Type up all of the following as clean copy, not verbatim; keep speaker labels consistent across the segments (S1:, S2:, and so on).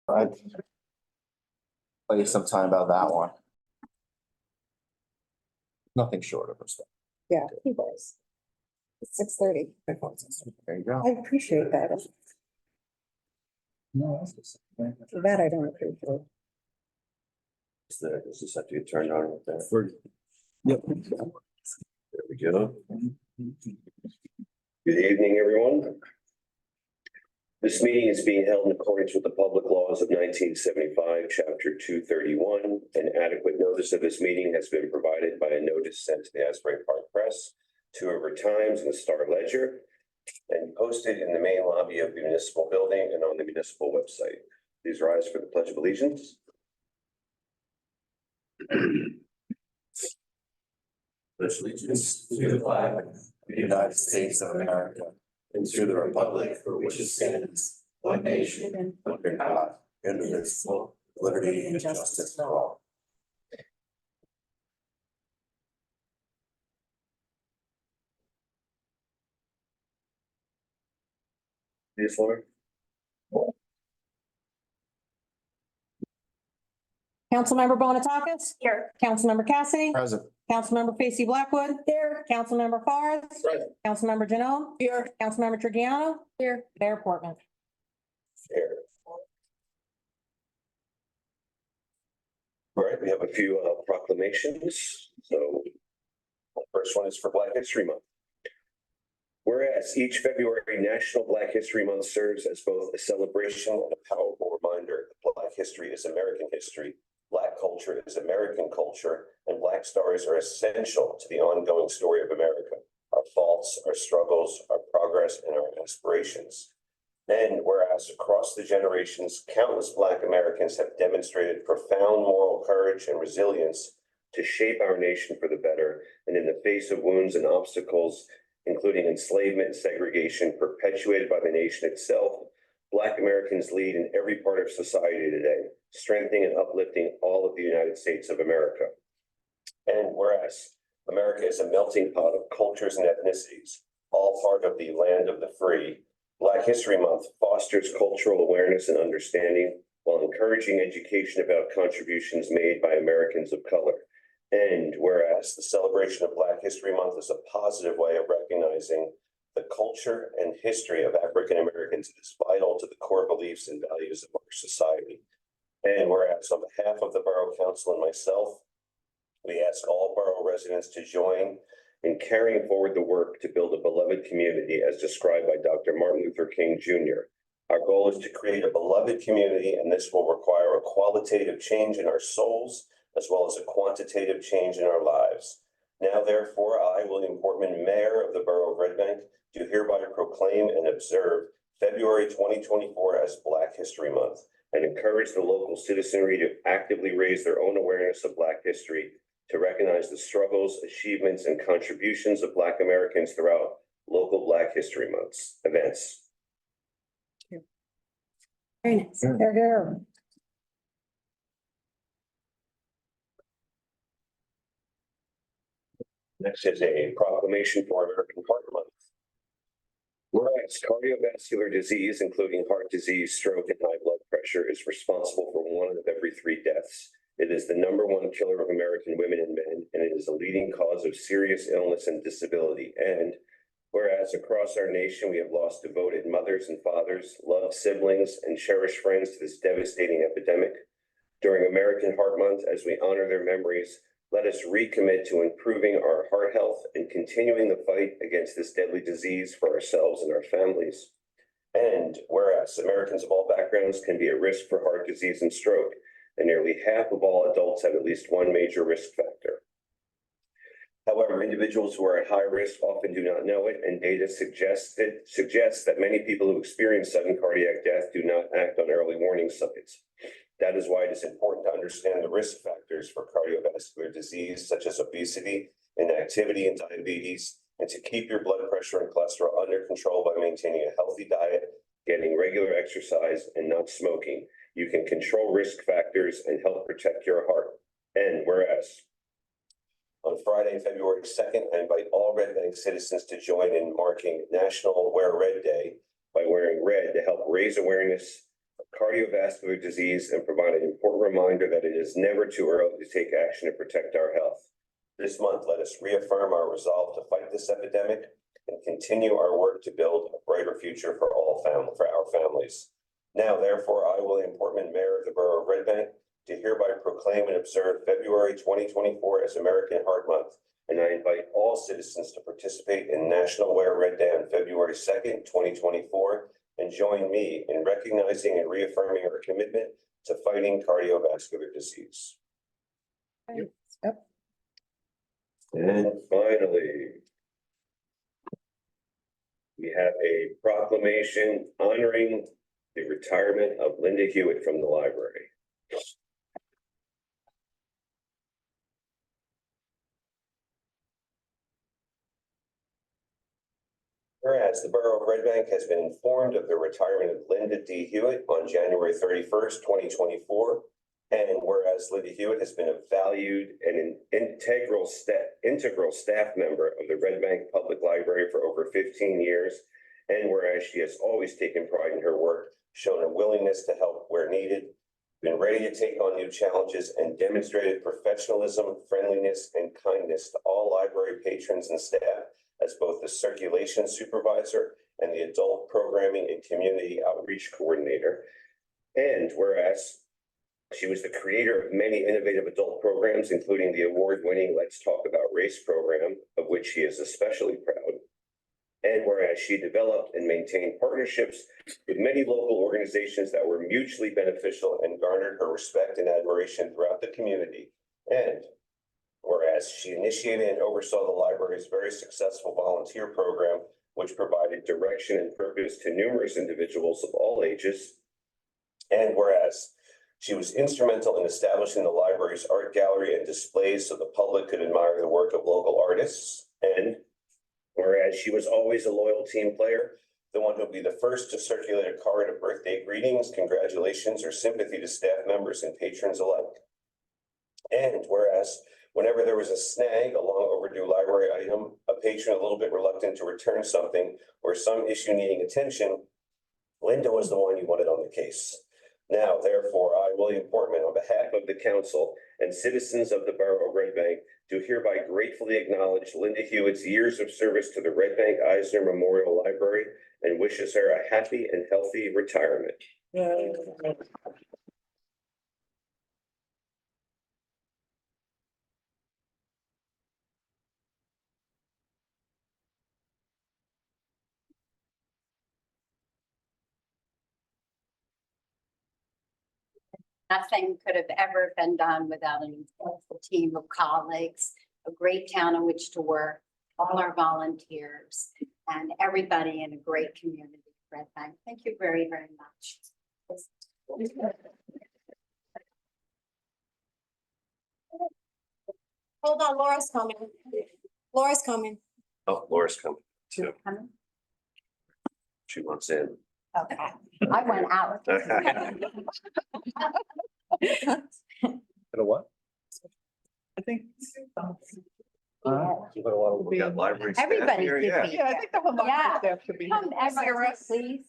S1: I'd play some time about that one. Nothing short of respect.
S2: Yeah, he was. It's 6:30.
S1: There you go.
S2: I appreciate that. For that, I don't appreciate.
S3: Does this have to get turned on with that?
S1: Yep.
S3: There we go. Good evening, everyone. This meeting is being held in accordance with the public laws of 1975, Chapter 231. An adequate notice of this meeting has been provided by a notice sent to the Asbury Park Press, 2 River Times, and the Star Ledger, and posted in the main lobby of the municipal building and on the municipal website. Please rise for the Pledge of Allegiance.
S1: Pledge allegiance to the flag of the United States of America and to the republic for which it stands, one nation, under God, indivisible, with liberty and justice for all.
S3: Please, Laura.
S4: Councilmember Bonatakis? Here. Councilmember Cassidy?
S1: Present.
S4: Councilmember Facey Blackwood? Here. Councilmember Fares?
S3: Present.
S4: Councilmember Janelle?
S2: Here.
S4: Councilmember Trigiano? Here. Mayor Portman?
S3: Here. All right, we have a few proclamations. So the first one is for Black History Month. Whereas each February National Black History Month serves as both a celebration and a powerful reminder that Black history is American history, Black culture is American culture, and Black stories are essential to the ongoing story of America, our faults, our struggles, our progress, and our aspirations. And whereas across the generations, countless Black Americans have demonstrated profound moral courage and resilience to shape our nation for the better, and in the face of wounds and obstacles, including enslavement and segregation perpetuated by the nation itself, Black Americans lead in every part of society today, strengthening and uplifting all of the United States of America. And whereas America is a melting pot of cultures and ethnicities, all part of the land of the free, Black History Month fosters cultural awareness and understanding while encouraging education about contributions made by Americans of color. And whereas the celebration of Black History Month is a positive way of recognizing the culture and history of African Americans is vital to the core beliefs and values of our society. And whereas on behalf of the Borough Council and myself, we ask all borough residents to join in carrying forward the work to build a beloved community as described by Dr. Martin Luther King Jr. Our goal is to create a beloved community, and this will require a qualitative change in our souls as well as a quantitative change in our lives. Now, therefore, I, William Portman, Mayor of the Borough of Red Bank, do hereby proclaim and observe February 2024 as Black History Month and encourage the local citizenry to actively raise their own awareness of Black history, to recognize the struggles, achievements, and contributions of Black Americans throughout local Black History Months events.
S4: Very nice.
S2: Here, here.
S3: Next is a proclamation for American Heart Month. Whereas cardiovascular disease, including heart disease, stroke, and high blood pressure, is responsible for 1 of every 3 deaths. It is the #1 killer of American women and men, and it is a leading cause of serious illness and disability. And whereas across our nation, we have lost devoted mothers and fathers, loved siblings, and cherished friends to this devastating epidemic, during American Heart Month, as we honor their memories, let us recommit to improving our heart health and continuing the fight against this deadly disease for ourselves and our families. And whereas Americans of all backgrounds can be at risk for heart disease and stroke, and nearly half of all adults have at least one major risk factor. However, individuals who are at high risk often do not know it, and data suggests that many people who experience sudden cardiac death do not act on early warning signs. That is why it is important to understand the risk factors for cardiovascular disease, such as obesity, inactivity, and diabetes, and to keep your blood pressure and cholesterol under control by maintaining a healthy diet, getting regular exercise, and not smoking. You can control risk factors and help protect your heart. And whereas on Friday, February 2nd, I invite all Red Bank citizens to join in marking National Wear Red Day by wearing red to help raise awareness of cardiovascular disease and provide an important reminder that it is never too early to take action to protect our health. This month, let us reaffirm our resolve to fight this epidemic and continue our work to build a brighter future for our families. Now, therefore, I, William Portman, Mayor of the Borough of Red Bank, do hereby proclaim and observe February 2024 as American Heart Month, and I invite all citizens to participate in National Wear Red Day on February 2nd, 2024, and join me in recognizing and reaffirming our commitment to fighting cardiovascular disease.
S2: Yep.
S3: And finally, we have a proclamation honoring the retirement of Linda Hewitt from the library. Whereas the Borough of Red Bank has been informed of the retirement of Linda D. Hewitt on January 31st, 2024. And whereas Linda Hewitt has been a valued and an integral staff member of the Red Bank Public Library for over 15 years. And whereas she has always taken pride in her work, shown a willingness to help where needed, been ready to take on new challenges, and demonstrated professionalism, friendliness, and kindness to all library patrons and staff as both the circulation supervisor and the adult programming and community outreach coordinator. And whereas she was the creator of many innovative adult programs, including the award-winning Let's Talk About Race program, of which she is especially proud. And whereas she developed and maintained partnerships with many local organizations that were mutually beneficial and garnered her respect and admiration throughout the community. And whereas she initiated and oversaw the library's very successful volunteer program, which provided direction and purpose to numerous individuals of all ages. And whereas she was instrumental in establishing the library's art gallery and displays so the public could admire the work of local artists. And whereas she was always a loyal team player, the one who would be the first to circulate a card of birthday greetings, congratulations, or sympathy to staff members and patrons alike. And whereas whenever there was a snag, a long overdue library item, a patron a little bit reluctant to return something, or some issue needing attention, Linda was the one you wanted on the case. Now, therefore, I, William Portman, on behalf of the council and citizens of the Borough of Red Bank, do hereby gratefully acknowledge Linda Hewitt's years of service to the Red Bank Eisner Memorial Library and wishes her a happy and healthy retirement.
S5: Nothing could have ever been done without an incredible team of colleagues, a great town in which to work, all our volunteers, and everybody in a great community, Red Bank. Thank you very, very much.
S4: Hold on, Laura's coming. Laura's coming.
S3: Oh, Laura's coming too. She wants in.
S5: Okay, I went out.
S1: And a what?
S6: I think.
S1: We got library staff
S5: Everybody
S1: here,
S5: should
S1: yeah.
S5: be.
S6: Yeah, I think the whole
S5: Yeah.
S6: library staff should be.
S5: Come, everyone, please.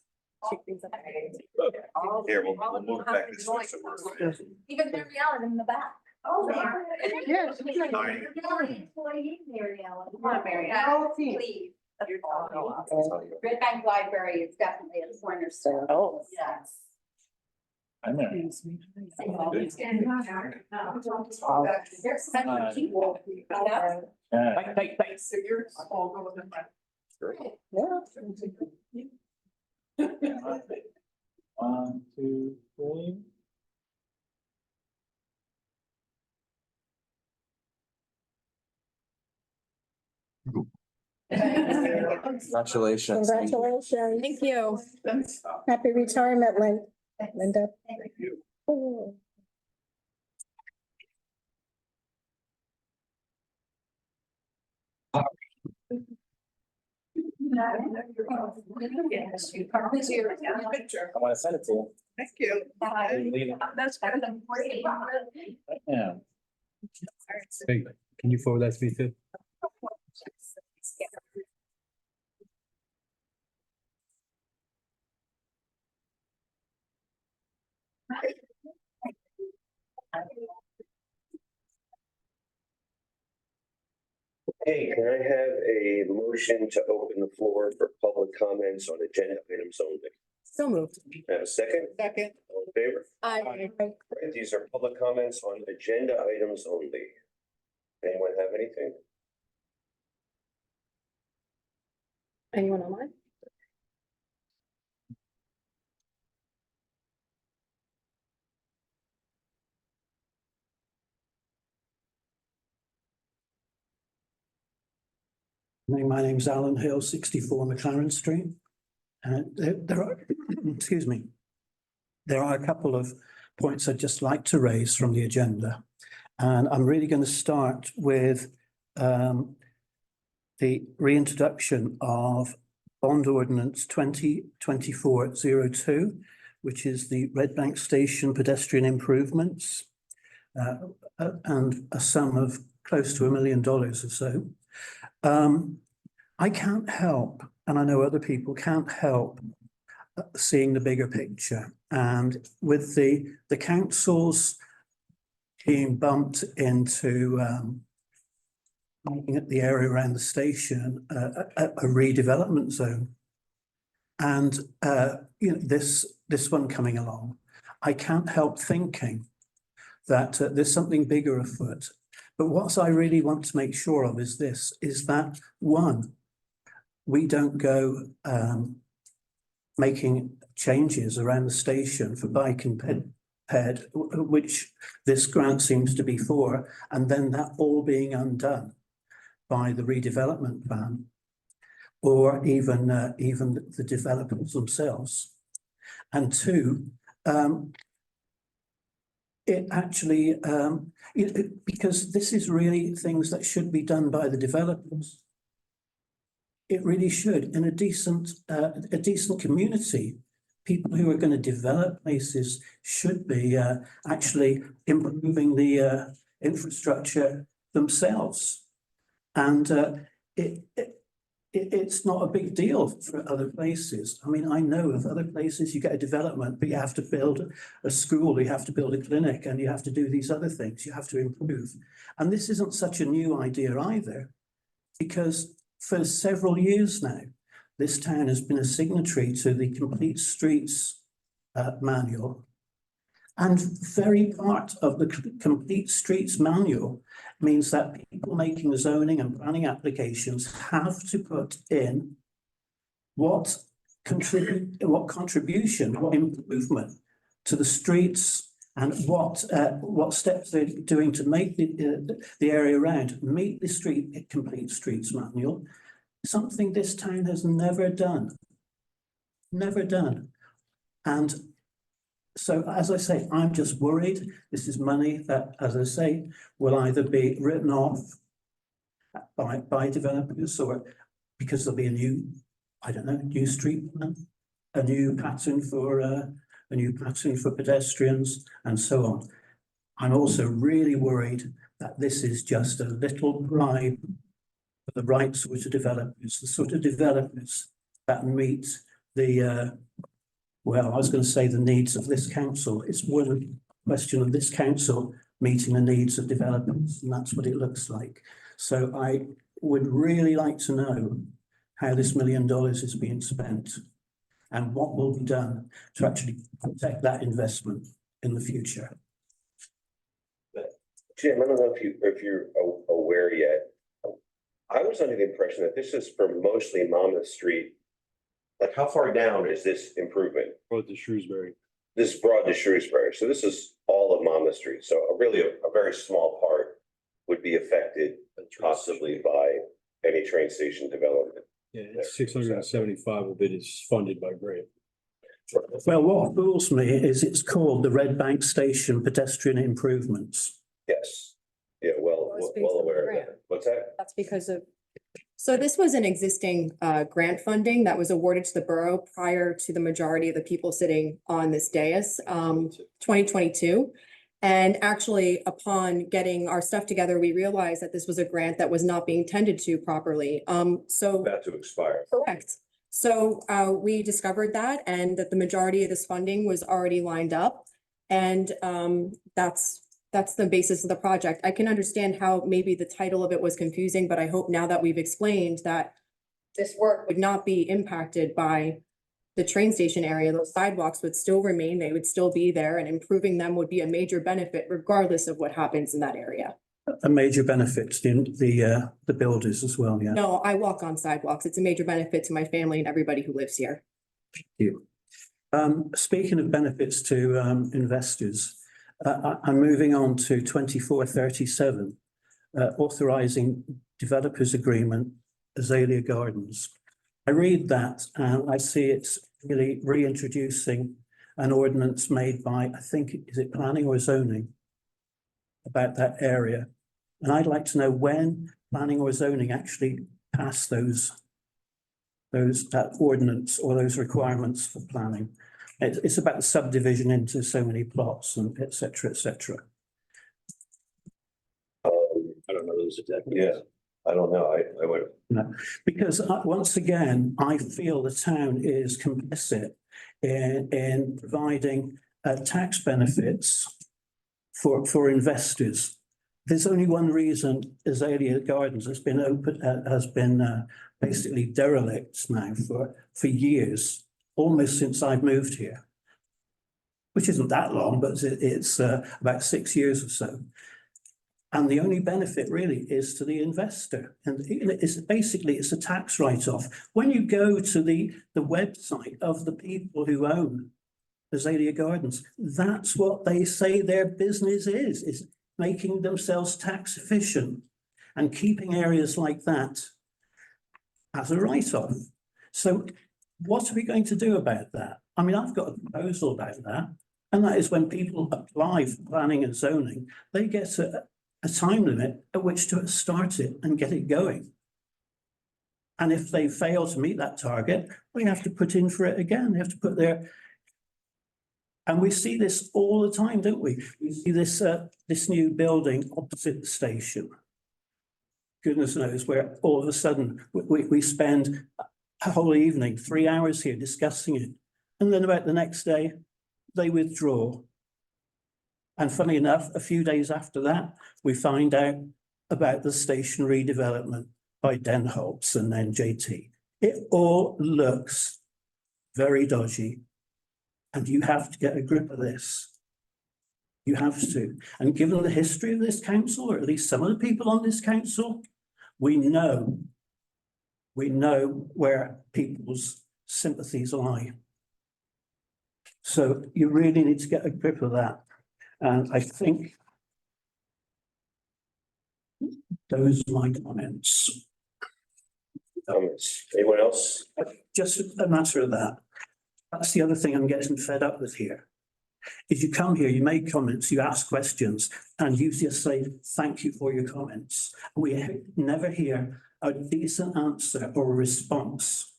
S3: Here, we'll move back this way. So we're-
S5: Even Mary Ellen in the back. Oh, yeah.
S6: Yes.
S3: Sorry.
S5: Mary Ellen. Come on, Mary Ellen, please. Red Bank Library is definitely a cornerstone.
S6: Oh.
S5: Yes.
S6: I know.
S5: There's such people.
S6: So you're all going with
S2: Yeah.
S6: 1, 2, 3.
S1: Congratulations.
S2: Congratulations.
S4: Thank you.
S2: Happy retirement, Linda.
S6: Thank you.
S2: Oh.
S6: Picture.
S1: I want to send it to you.
S6: Thank you.
S5: That's better than.
S6: Yeah.
S7: Hey, can you forward that to me too?
S3: Hey, can I have a motion to open the floor for public comments on agenda items only?
S4: So moved.
S3: Can I have a second?
S4: Second.
S3: All in favor?
S4: Aye.
S3: Right, these are public comments on agenda items only. Anyone have anything?
S4: Anyone online?
S8: My name's Alan Hill, 64 McLaren Street. And there are, excuse me, there are a couple of points I'd just like to raise from the agenda. And I'm really going to start with the reintroduction of Bond Ordinance 2024-02, which is the Red Bank Station pedestrian improvements, and a sum of close to $1 million or so. I can't help, and I know other people can't help seeing the bigger picture. And with the councils being bumped into making it the area around the station a redevelopment zone, and you know, this one coming along, I can't help thinking that there's something bigger afoot. But what I really want to make sure of is this, is that one, we don't go making changes around the station for bike and ped, which this grant seems to be for, and then that all being undone by the redevelopment plan, or even the developers themselves. And two, it actually, because this is really things that should be done by the developers. It really should, in a decent community. People who are going to develop places should be actually improving the infrastructure themselves. And it's not a big deal for other places. I mean, I know of other places you get a development, but you have to build a school, you have to build a clinic, and you have to do these other things. You have to improve. And this isn't such a new idea either, because for several years now, this town has been a signatory to the Complete Streets manual. And very part of the Complete Streets manual means that people making zoning and planning applications have to put in what contribution, what improvement to the streets, and what steps they're doing to make the area around meet the Complete Streets manual. Something this town has never done. Never done. And so, as I say, I'm just worried. This is money that, as I say, will either be written off by developers, or because there'll be a new, I don't know, new street plan, a new pattern for pedestrians, and so on. I'm also really worried that this is just a little bribe for the right sort of developers, the sort of developers that meet the well, I was going to say the needs of this council. It's more a question of this council meeting the needs of developers, and that's what it looks like. So I would really like to know how this $1 million is being spent and what will be done to actually protect that investment in the future.
S3: Jim, I don't know if you're aware yet. I was under the impression that this is for mostly Monmouth Street. Like, how far down is this improvement?
S7: Road to Shrewsbury.
S3: This is Broad to Shrewsbury, so this is all of Monmouth Street. So really a very small part would be affected possibly by any train station development.
S7: Yeah, it's 675 of it is funded by grant.
S8: Well, what fools me is it's called the Red Bank Station Pedestrian Improvements.
S3: Yes. Yeah, well aware of that. What's that?
S4: That's because of, so this was an existing grant funding that was awarded to the borough prior to the majority of the people sitting on this dais, 2022. And actually, upon getting our stuff together, we realized that this was a grant that was not being tended to properly. So
S3: About to expire.
S4: correct. So we discovered that, and that the majority of this funding was already lined up. And that's the basis of the project. I can understand how maybe the title of it was confusing, but I hope now that we've explained that this work would not be impacted by the train station area, those sidewalks would still remain, they would still be there, and improving them would be a major benefit regardless of what happens in that area.
S8: A major benefit to the builders as well, yeah.
S4: No, I walk on sidewalks. It's a major benefit to my family and everybody who lives here.
S8: You. Speaking of benefits to investors, I'm moving on to 2437, authorizing developers agreement, Azalea Gardens. I read that and I see it's really reintroducing an ordinance made by, I think, is it planning or zoning about that area? And I'd like to know when planning or zoning actually passed that ordinance or those requirements for planning. It's about the subdivision into so many plots and et cetera, et cetera.
S3: I don't know those exactly. Yeah, I don't know. I would.
S8: No, because once again, I feel the town is complicit in providing tax benefits for investors. There's only one reason Azalea Gardens has been open, basically derelict now for years, almost since I've moved here, which isn't that long, but it's about 6 years or so. And the only benefit really is to the investor. And it's a tax write-off. When you go to the website of the people who own Azalea Gardens, that's what they say their business is making themselves tax efficient and keeping areas like that as a write-off. So what are we going to do about that? I mean, I've got a proposal about that. And that is when people apply for planning and zoning, they get a time limit at which to start it and get it going. And if they fail to meet that target, we have to put in for it again. They have to put their. And we see this all the time, don't we? We see this new building opposite the station. Goodness knows where all of a sudden we spend a whole evening, 3 hours here discussing it. And then about the next day, they withdraw. And funny enough, a few days after that, we find out about the station redevelopment by Denholtz and then JT. It all looks very dodgy. And you have to get a grip of this. You have to. And given the history of this council, or at least some of the people on this council, we know where people's sympathies lie. So you really need to get a grip of that. And I think those are my comments.
S3: Anyone else?
S8: Just a matter of that. That's the other thing I'm getting fed up with here. If you come here, you make comments, you ask questions, and you just say, thank you for your comments. We never hear a decent answer or a response.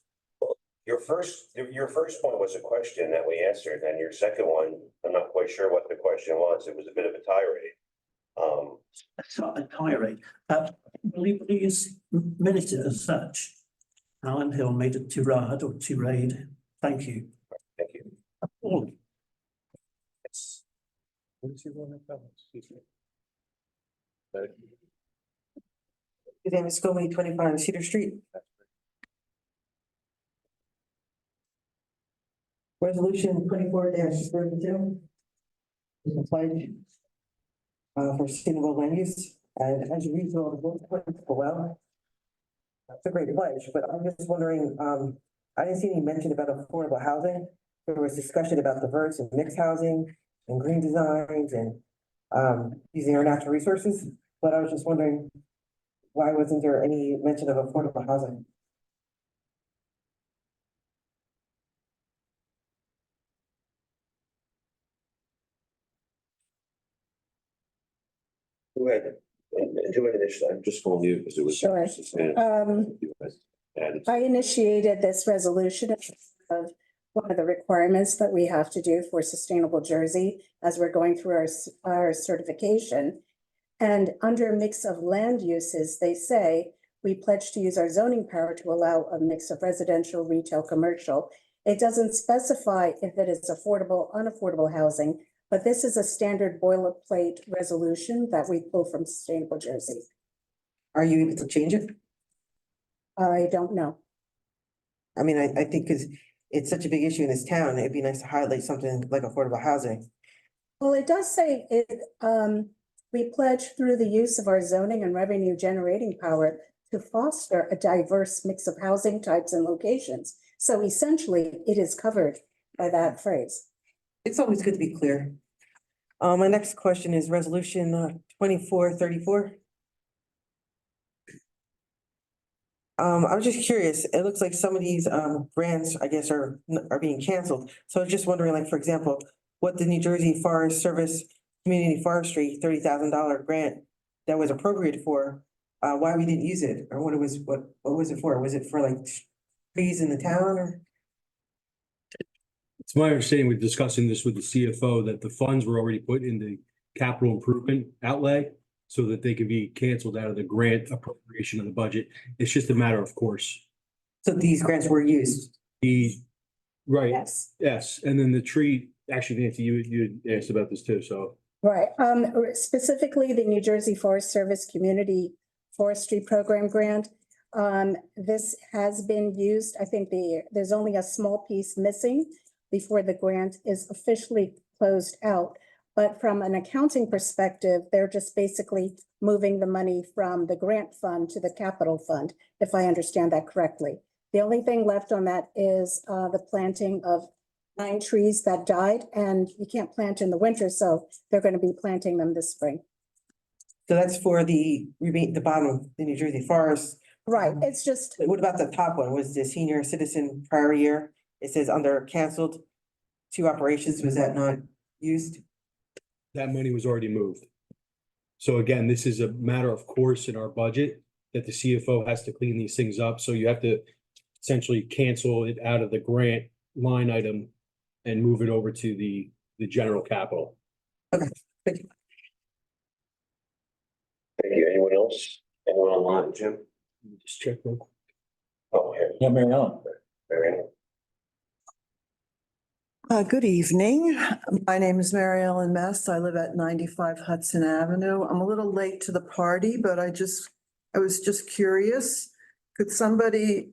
S3: Your first point was a question that we answered, and your second one, I'm not quite sure what the question was. It was a bit of a tirade.
S8: It's not a tirade. Will you please minute it as such? Alan Hill made a tirade or tirade. Thank you.
S3: Thank you.
S8: Appalling.
S3: Yes.
S9: Davis Scobie, 25 Cedar Street. Resolution 24-32 is a pledge for sustainable land use, and as you read through all the bullet points below, that's a great pledge, but I'm just wondering, I didn't see any mention about affordable housing. There was discussion about diverse and mixed housing and green designs and using our natural resources, but I was just wondering, why wasn't there any mention of affordable housing?
S3: Go ahead. Do it initially. I'm just going to you because it was.
S2: Sure. I initiated this resolution of one of the requirements that we have to do for Sustainable Jersey as we're going through our certification. And under a mix of land uses, they say, we pledge to use our zoning power to allow a mix of residential, retail, commercial. It doesn't specify if it is affordable, unaffordable housing, But this is a standard boilerplate resolution that we pull from Sustainable Jersey.
S9: Are you able to change it?
S2: I don't know.
S9: I mean, I think because it's such a big issue in this town, it'd be nice to highlight something like affordable housing.
S2: Well, it does say we pledge through the use of our zoning and revenue generating power to foster a diverse mix of housing types and locations. So essentially, it is covered by that phrase.
S9: It's always good to be clear. My next question is resolution 2434. I was just curious, it looks like some of these grants, I guess, are being canceled. So I was just wondering, like, for example, what the New Jersey Forest Service Community Forestry $30,000 grant that was appropriated for, why we didn't use it, or what was it for? Was it for like trees in the town, or?
S7: It's my understanding, we're discussing this with the CFO, that the funds were already put in the capital improvement outlay so that they can be canceled out of the grant appropriation of the budget. It's just a matter of course.
S9: So these grants were used?
S7: Right,
S2: Yes.
S7: yes, and then the tree, actually, Nancy, you asked about this too, so.
S2: Right, specifically the New Jersey Forest Service Community Forestry Program grant. This has been used. I think there's only a small piece missing before the grant is officially closed out. But from an accounting perspective, they're just basically moving the money from the grant fund to the capital fund, if I understand that correctly. The only thing left on that is the planting of 9 trees that died, and you can't plant in the winter, so they're going to be planting them this spring.
S9: So that's for the bottom, the New Jersey Forest.
S2: Right, it's just,
S9: What about the top one? Was the senior citizen prior year? It says under canceled 2 operations. Was that not used?
S7: That money was already moved. So again, this is a matter of course in our budget that the CFO has to clean these things up. So you have to essentially cancel it out of the grant line item and move it over to the general capital.
S9: Okay, thank you.
S3: Thank you. Anyone else? Anyone online, Jim?
S7: Just check real quick.
S3: Oh, here.
S6: Yeah, Mary Ellen.
S3: Mariana.
S10: Good evening. My name is Mary Ellen Mess. I live at 95 Hudson Avenue. I'm a little late to the party, but I was just curious. Could somebody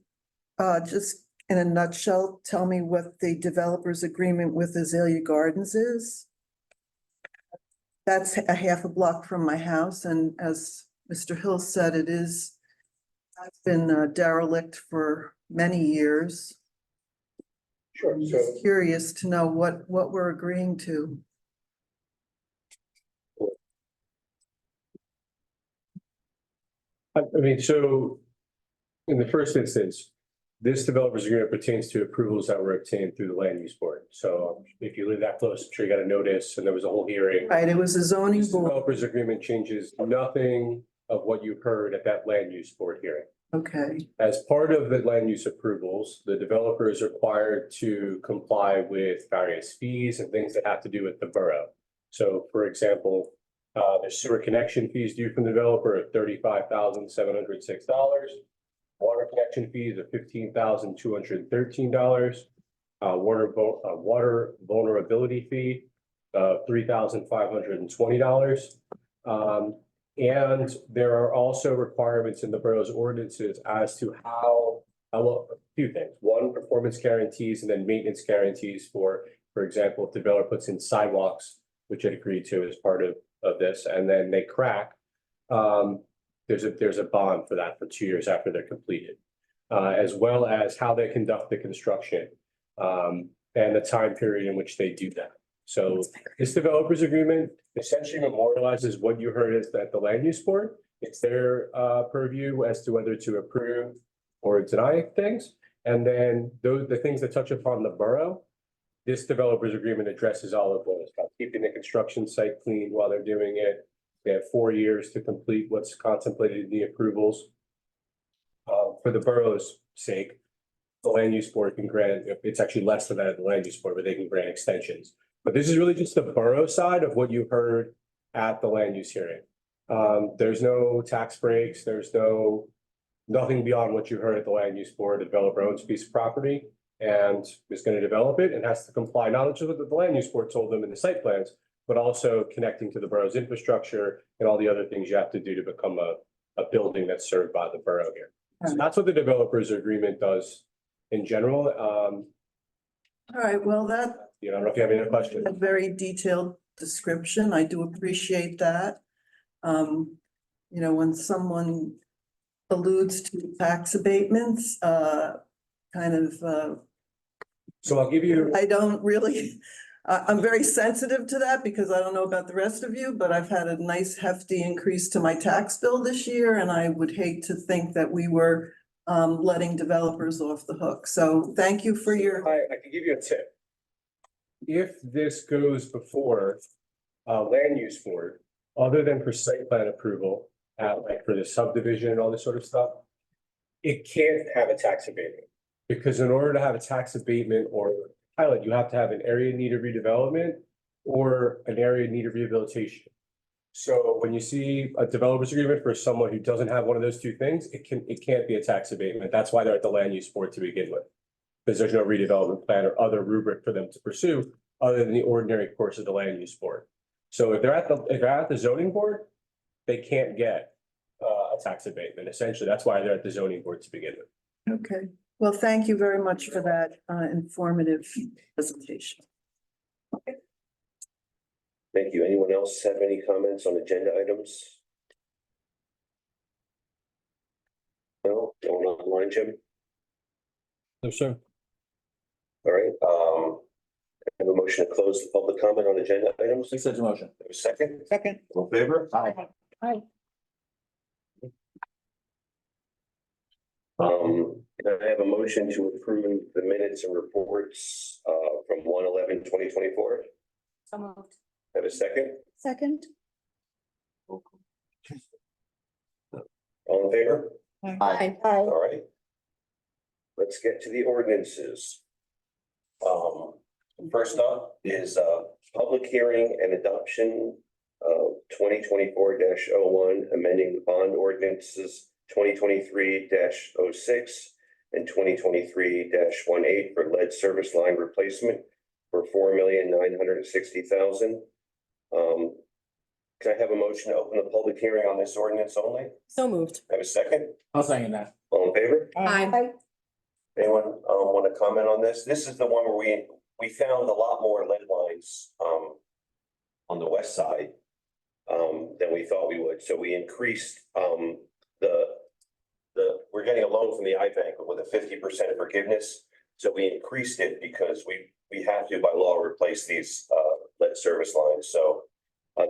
S10: just in a nutshell tell me what the developer's agreement with Azalea Gardens is? That's a half a block from my house, and as Mr. Hill said, has been derelict for many years.
S3: Sure.
S10: I'm
S3: So
S10: just curious to know what we're agreeing to.
S11: I mean, so in the first instance, this developer's agreement pertains to approvals that were obtained through the land use board. So if you live that close, I'm sure you got a notice and there was a whole hearing.
S10: Right, it was a zoning
S11: This
S10: board.
S11: developer's agreement changes nothing of what you heard at that land use board hearing.
S10: Okay,
S11: As part of the land use approvals, the developer is required to comply with various fees and things that have to do with the borough. So for example, the sewer connection fees due from the developer are $35,706. Water connection fees of $15,213. Water vulnerability fee of $3,520. And there are also requirements in the borough's ordinances as to how, well, a few things. One, performance guarantees and then maintenance guarantees for example, if the developer puts in sidewalks, which it agreed to as part of this, and then they crack, there's a bond for that for 2 years after they're completed. As well as how they conduct the construction, and the time period in which they do that. So this developer's agreement essentially memorializes what you heard at the land use board. It's their purview as to whether to approve or deny things. And then the things that touch upon the borough, this developer's agreement addresses all of those, about keeping the construction site clean while they're doing it. They have 4 years to complete what's contemplated in the approvals. For the borough's sake, the land use board can grant, it's actually less than that at the land use board, but they can grant extensions. But this is really just the borough side of what you heard at the land use hearing. There's no tax breaks, there's nothing beyond what you heard at the land use board. The developer owns a piece of property and is going to develop it and has to comply not just with what the land use board told them in the site plans, but also connecting to the borough's infrastructure and all the other things you have to do to become a building that's served by the borough here. So that's what the developers agreement does in general.
S10: All right, well, that
S11: I don't know if you have any other questions.
S10: a very detailed description. I do appreciate that. You know, when someone alludes to tax abatements, kind of,
S11: So I'll give you,
S10: I don't really, I'm very sensitive to that because I don't know about the rest of you, but I've had a nice hefty increase to my tax bill this year, and I would hate to think that we were letting developers off the hook. So thank you for your,
S11: I can give you a tip. If this goes before land use board, other than for site plan approval, like for the subdivision and all this sort of stuff, it can't have a tax abatement. Because in order to have a tax abatement or pilot, you have to have an area in need of redevelopment or an area in need of rehabilitation. So when you see a developer's agreement for someone who doesn't have one of those two things, it can't be a tax abatement. That's why they're at the land use board to begin with. Because there's no redevelopment plan or other rubric for them to pursue other than the ordinary course of the land use board. So if they're at the zoning board, they can't get a tax abatement. Essentially, that's why they're at the zoning board to begin with.
S10: okay. Well, thank you very much for that informative presentation.
S3: Thank you. Anyone else have any comments on agenda items? No, going online, Jim?
S7: No, sir.
S3: All right, I have a motion to close the public comment on agenda items.
S6: Make such a motion.
S3: Have a second?
S6: Second.
S3: All in favor?
S6: Aye.
S3: Can I have a motion to approve the minutes and reports from 1/11/2024?
S5: So moved.
S3: Have a second?
S2: Second,
S3: All in favor?
S6: Aye.
S2: aye.
S3: All right. Let's get to the ordinances. First up is public hearing and adoption of 2024-01, amending the bond ordinances 2023-06 and 2023-18 for lead service line replacement for $4,960,000. Can I have a motion to open the public hearing on this ordinance only?
S4: So moved.
S3: Have a second?
S6: I'll second that.
S3: All in favor?
S4: Aye.
S3: Anyone want to comment on this? This is the one where we found a lot more lead lines on the west side than we thought we would. So we increased we're getting a loan from the iBank with a 50% forgiveness. So we increased it because we have to by law replace these lead service lines. So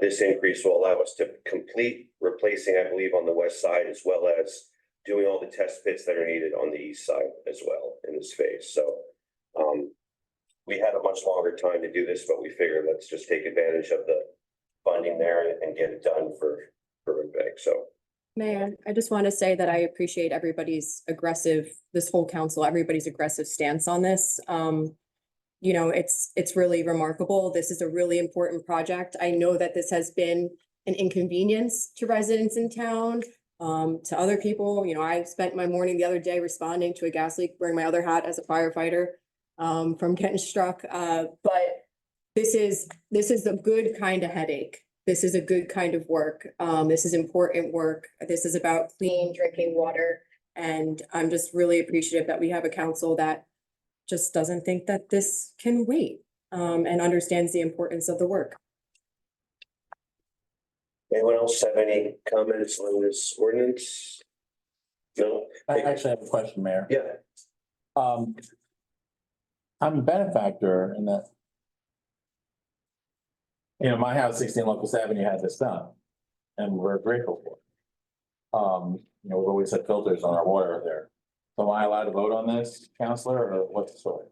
S3: this increase will allow us to complete replacing, I believe, on the west side, as well as doing all the test pits that are needed on the east side as well in this phase. So we had a much longer time to do this, but we figured let's just take advantage of the funding there and get it done for Red. So
S4: Mayor, I just want to say that I appreciate everybody's this whole council, everybody's aggressive stance on this. You know, it's really remarkable. This is a really important project. I know that this has been an inconvenience to residents in town, to other people. You know, I spent my morning the other day responding to a gas leak, wearing my other hat as a firefighter, from getting struck. But this is a good kind of headache. This is a good kind of work. This is important work. This is about clean drinking water. And I'm just really appreciative that we have a council that just doesn't think that this can wait, and understands the importance of the work.
S3: anyone else have any comments on this ordinance? No?
S6: I actually have a question, Mayor.
S3: Yeah,
S6: I'm a benefactor in that. You know, my house, 16 Locust Avenue, had this done, and we're grateful for it. You know, we've always had filters on our water there. So am I allowed to vote on this, Counselor, or what's the story?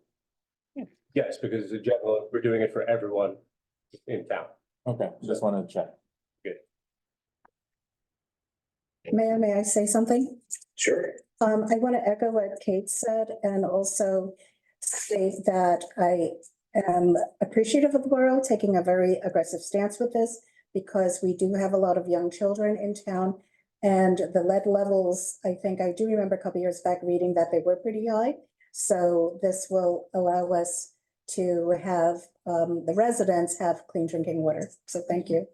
S11: Yes, because in general, we're doing it for everyone in town.
S6: Okay, just wanted to check.
S2: Mayor, may I say something?
S3: sure.
S2: I want to echo what Kate said and also state that I am appreciative of the borough taking a very aggressive stance with this because we do have a lot of young children in town. And the lead levels, I think I do remember a couple years back reading that they were pretty high. So this will allow us to have the residents have clean drinking water. So thank you.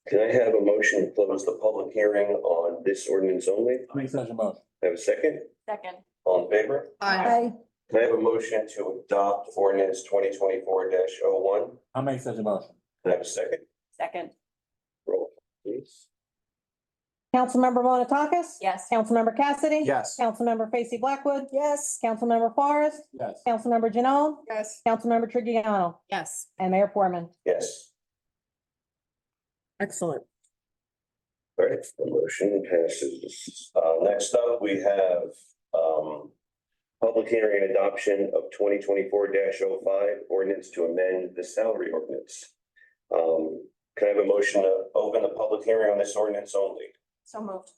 S3: Can I have a motion to close the public hearing on this ordinance only?
S6: I'll make such a motion.
S3: Have a second?
S5: Second.
S3: All in favor?
S2: Aye.
S3: Can I have a motion to adopt ordinance 2024-01?
S6: I'll make such a motion.
S3: Can I have a second?
S5: Second.
S3: Roll, please.
S12: Councilmember Monatakis?
S5: Yes.
S12: Councilmember Cassidy?
S6: Yes.
S12: Councilmember Facie Blackwood?
S2: Yes.
S12: Councilmember Forrest?
S6: Yes.
S12: Councilmember Janelle?
S2: Yes.
S12: Councilmember Trujillo?
S4: Yes,
S12: And Mayor Portman.
S3: Yes.
S4: excellent.
S3: All right, the motion passes. Next up, we have, public hearing and adoption of 2024-05 ordinance to amend the salary ordinance. Can I have a motion to open the public hearing on this ordinance only?
S5: So moved.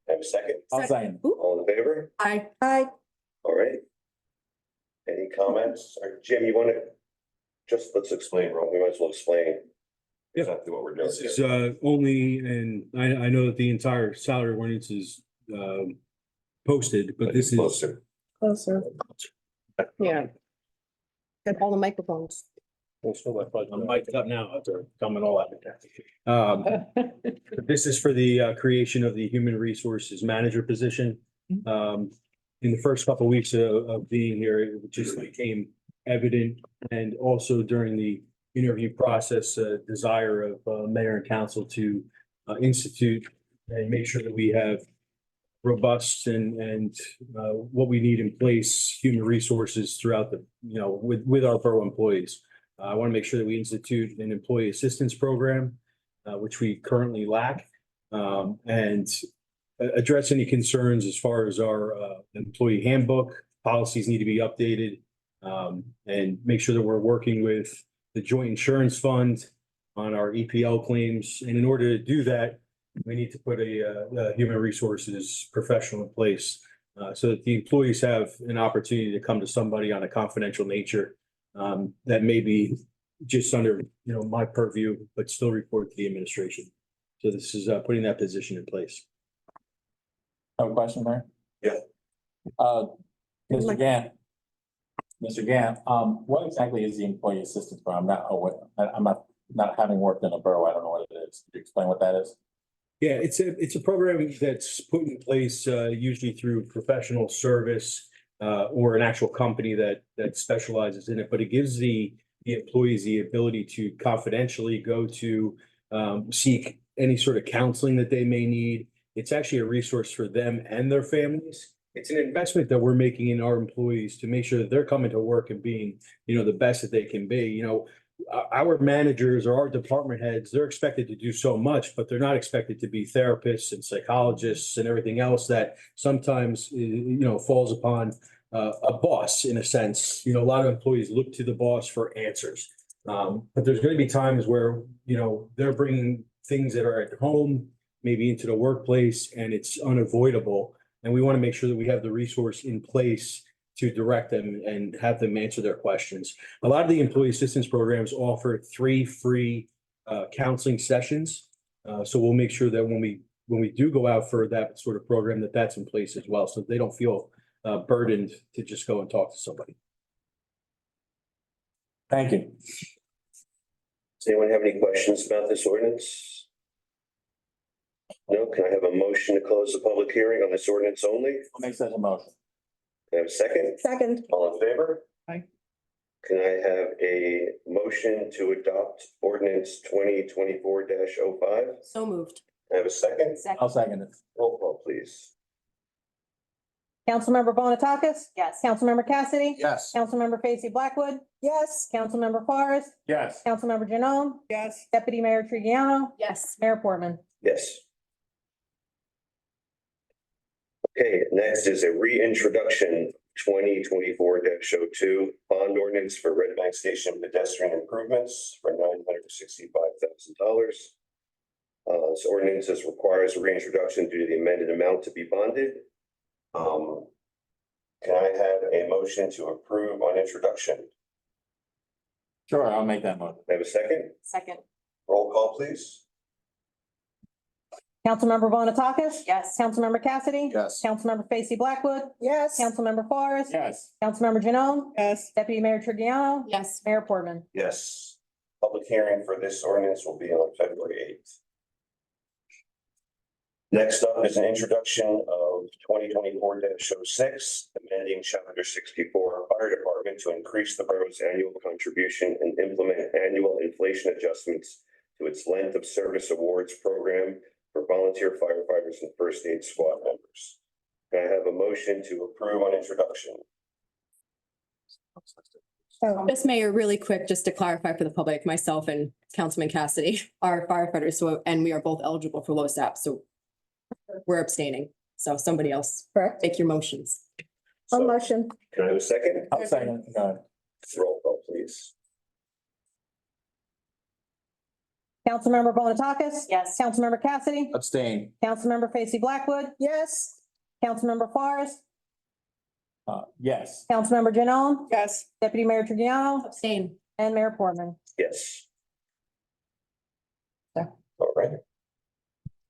S3: Have a second?
S6: I'll second.
S3: All in favor?
S4: Aye.
S2: Aye.
S3: All right. Any comments? Or Jim, you want to, just let's explain, Ron, we might as well explain
S7: Yeah.
S3: exactly what we're doing
S7: This is
S3: here.
S7: only, and I know that the entire salary ordinance is posted, but this is.
S3: Closer.
S2: Closer.
S4: Yeah. Got all the microphones.
S7: I'm mic'd up now after coming all out of that. This is for the creation of the human resources manager position. In the first couple of weeks of being here, it just became evident, and also during the interview process, desire of mayor and council to institute and make sure that we have robust and what we need in place, human resources throughout the, with our borough employees. I want to make sure that we institute an employee assistance program, which we currently lack, and address any concerns as far as our employee handbook. Policies need to be updated, and make sure that we're working with the joint insurance fund on our EPL claims. And in order to do that, we need to put a human resources professional in place, so that the employees have an opportunity to come to somebody on a confidential nature that may be just under, my purview, but still report to the administration. So this is putting that position in place.
S6: Have a question, Mayor?
S3: Yeah.
S6: Mr. Gant. Mr. Gant, what exactly is the employee assistance program? I'm not having worked in a borough. I don't know what it is. Could you explain what that is?
S7: Yeah, it's a program that's put in place usually through professional service or an actual company that specializes in it, but it gives the employees the ability to confidentially go to seek any sort of counseling that they may need. It's actually a resource for them and their families. It's an investment that we're making in our employees to make sure that they're coming to work and being, the best that they can be. Our managers or our department heads, they're expected to do so much, but they're not expected to be therapists and psychologists and everything else that sometimes, falls upon a boss in a sense. A lot of employees look to the boss for answers. But there's going to be times where, they're bringing things that are at home, maybe into the workplace, and it's unavoidable. And we want to make sure that we have the resource in place to direct them and have them answer their questions. A lot of the employee assistance programs offer 3 free counseling sessions. So we'll make sure that when we do go out for that sort of program, that's in place as well, so they don't feel burdened to just go and talk to somebody.
S6: Thank you.
S3: Does anyone have any questions about this ordinance? No, can I have a motion to close the public hearing on this ordinance only?
S6: I'll make such a motion.
S3: Can I have a second?
S2: Second.
S3: All in favor?
S4: Aye.
S3: Can I have a motion to adopt ordinance 2024-05?
S4: So moved.
S3: Can I have a second?
S6: I'll second it.
S3: Roll call, please.
S12: Councilmember Monatakis?
S5: Yes.
S12: Councilmember Cassidy?
S6: Yes.
S12: Councilmember Facie Blackwood?
S2: Yes.
S12: Councilmember Forrest?
S6: Yes.
S12: Councilmember Janelle?
S2: Yes.
S12: Deputy Mayor Trujillo?
S5: Yes.
S12: Mayor Portman.
S3: Yes. Okay, next is a reintroduction 2024-02 bond ordinance for Red Bank Station pedestrian improvements for $965,000. This ordinance requires a reintroduction due to the amended amount to be bonded. Can I have a motion to approve on introduction?
S6: Sure, I'll make that motion.
S3: Can I have a second?
S5: Second.
S3: Roll call, please.
S12: Councilmember Bonatakis?
S5: Yes.
S12: Councilmember Cassidy?
S6: Yes.
S12: Councilmember Facey Blackwood?
S2: Yes.
S12: Councilmember Forrest?
S6: Yes.
S12: Councilmember Janone?
S9: Yes.
S12: Deputy Mayor Trigiano?
S4: Yes.
S12: Mayor Portman?
S3: Yes. Public hearing for this ordinance will be on February 8th. Next up is an introduction of 2024-06, amending chapter 64 fire department to increase the borough's annual contribution and implement annual inflation adjustments to its length of service awards program for volunteer firefighters and first aid squad members. Can I have a motion to approve on introduction?
S2: So,
S4: Just Mayor, really quick, just to clarify for the public, myself and Councilman Cassidy are firefighters, so, and we are both eligible for LoSAP, so we're abstaining. So somebody else
S2: correct.
S4: take your motions.
S2: A
S3: So,
S2: motion.
S3: can I have a second?
S6: I'll second. Go ahead.
S3: Roll call, please.
S12: Councilmember Bonatakis?
S5: Yes.
S12: Councilmember Cassidy?
S6: Abstain.
S12: Councilmember Facey Blackwood?
S2: Yes.
S12: Councilmember Forrest?
S6: Yes.
S12: Councilmember Janone?
S9: Yes.
S12: Deputy Mayor Trigiano?
S4: Abstain.
S12: And Mayor Portman?
S3: Yes.
S12: Yeah.
S3: All right.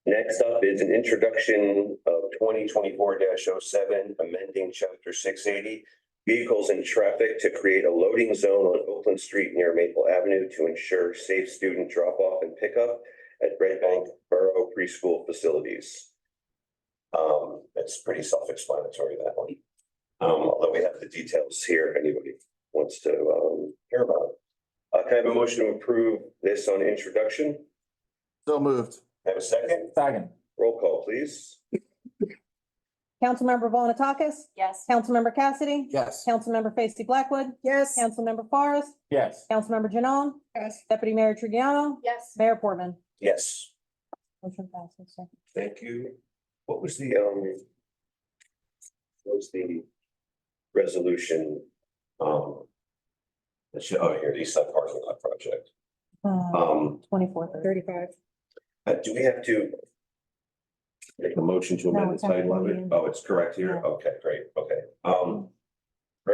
S3: Next up is an introduction of 2024-07, amending chapter 680, vehicles and traffic to create a loading zone on Oakland Street near Maple Avenue to ensure safe student drop-off and pickup at Red Bank Borough Preschool facilities. It's pretty self-explanatory, that one. Although we have the details here, if anybody wants to hear about it. Can I have a motion to approve this on introduction?
S6: So moved.
S3: Have a second?
S6: Second.
S3: Roll call, please.
S12: Councilmember Bonatakis?
S5: Yes.
S12: Councilmember Cassidy?
S6: Yes.
S12: Councilmember Facey Blackwood?
S2: Yes.
S12: Councilmember Forrest?
S6: Yes.
S12: Councilmember Janone?
S9: Yes.
S12: Deputy Mayor Trigiano?
S5: Yes.
S12: Mayor Portman?
S3: Yes,
S12: Motion passes, sir.
S3: thank you. What was the resolution? Oh, here, the East Side parking lot project.
S12: 2435.
S3: Do we have to make a motion to
S12: No,
S3: amend the
S12: it's
S3: title of it?
S12: actually-
S3: Oh, it's correct here?
S12: Yeah.
S3: Okay, great, okay. Are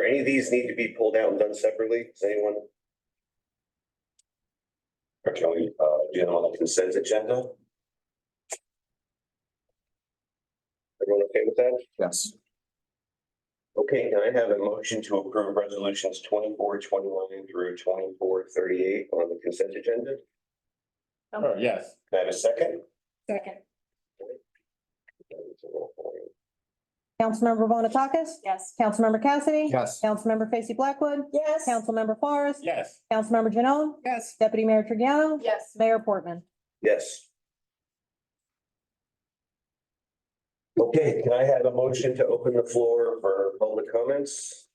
S3: any of these need to be pulled out and done separately? Does anyone? Or can we, do them on the consent agenda? Everyone okay with that?
S6: Yes.
S3: Okay, can I have a motion to approve resolutions 2429 through 2438 on the consent agenda?
S6: Oh, yes.
S3: Can I have a second?
S5: Second.
S12: Councilmember Bonatakis?
S5: Yes.
S12: Councilmember Cassidy?
S6: Yes.
S12: Councilmember Facey Blackwood?
S2: Yes.
S12: Councilmember Forrest?
S6: Yes.
S12: Councilmember Janone?
S9: Yes.
S12: Deputy Mayor Trigiano?
S5: Yes.
S12: Mayor Portman?
S3: Yes. Okay, can I have a motion to open the floor for public comments?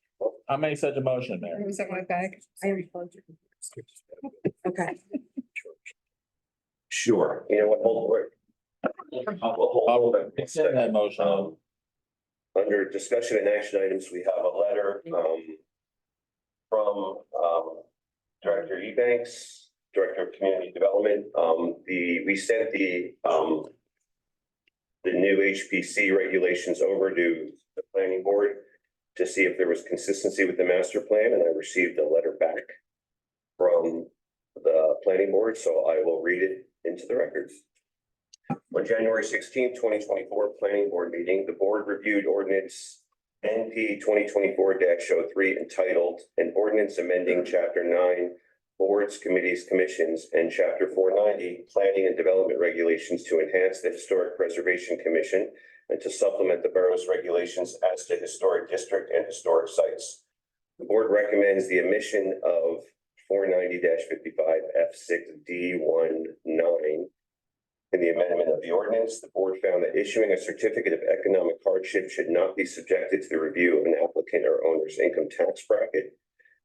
S6: I'll make such a motion, Mayor.
S9: Was that my bag?
S12: Okay.
S3: Sure. You know what, hold it. Hold it.
S6: It's in that motion.
S3: Under discussion and action items, we have a letter, from, Director Ebanks, Director of Community Development. We sent the new HPC regulations over to the planning board to see if there was consistency with the master plan, and I received a letter back from the planning board, so I will read it into the records. On January 16, 2024 planning board meeting, the board reviewed ordinance NP 2024-03 entitled an ordinance amending chapter 9 boards, committees, commissions, and chapter 490 planning and development regulations to enhance the Historic Preservation Commission and to supplement the borough's regulations as to historic district and historic sites. The board recommends the omission of 490-55F6D19. In the amendment of the ordinance, the board found that issuing a certificate of economic hardship should not be subjected to the review of an applicant or owner's income tax bracket.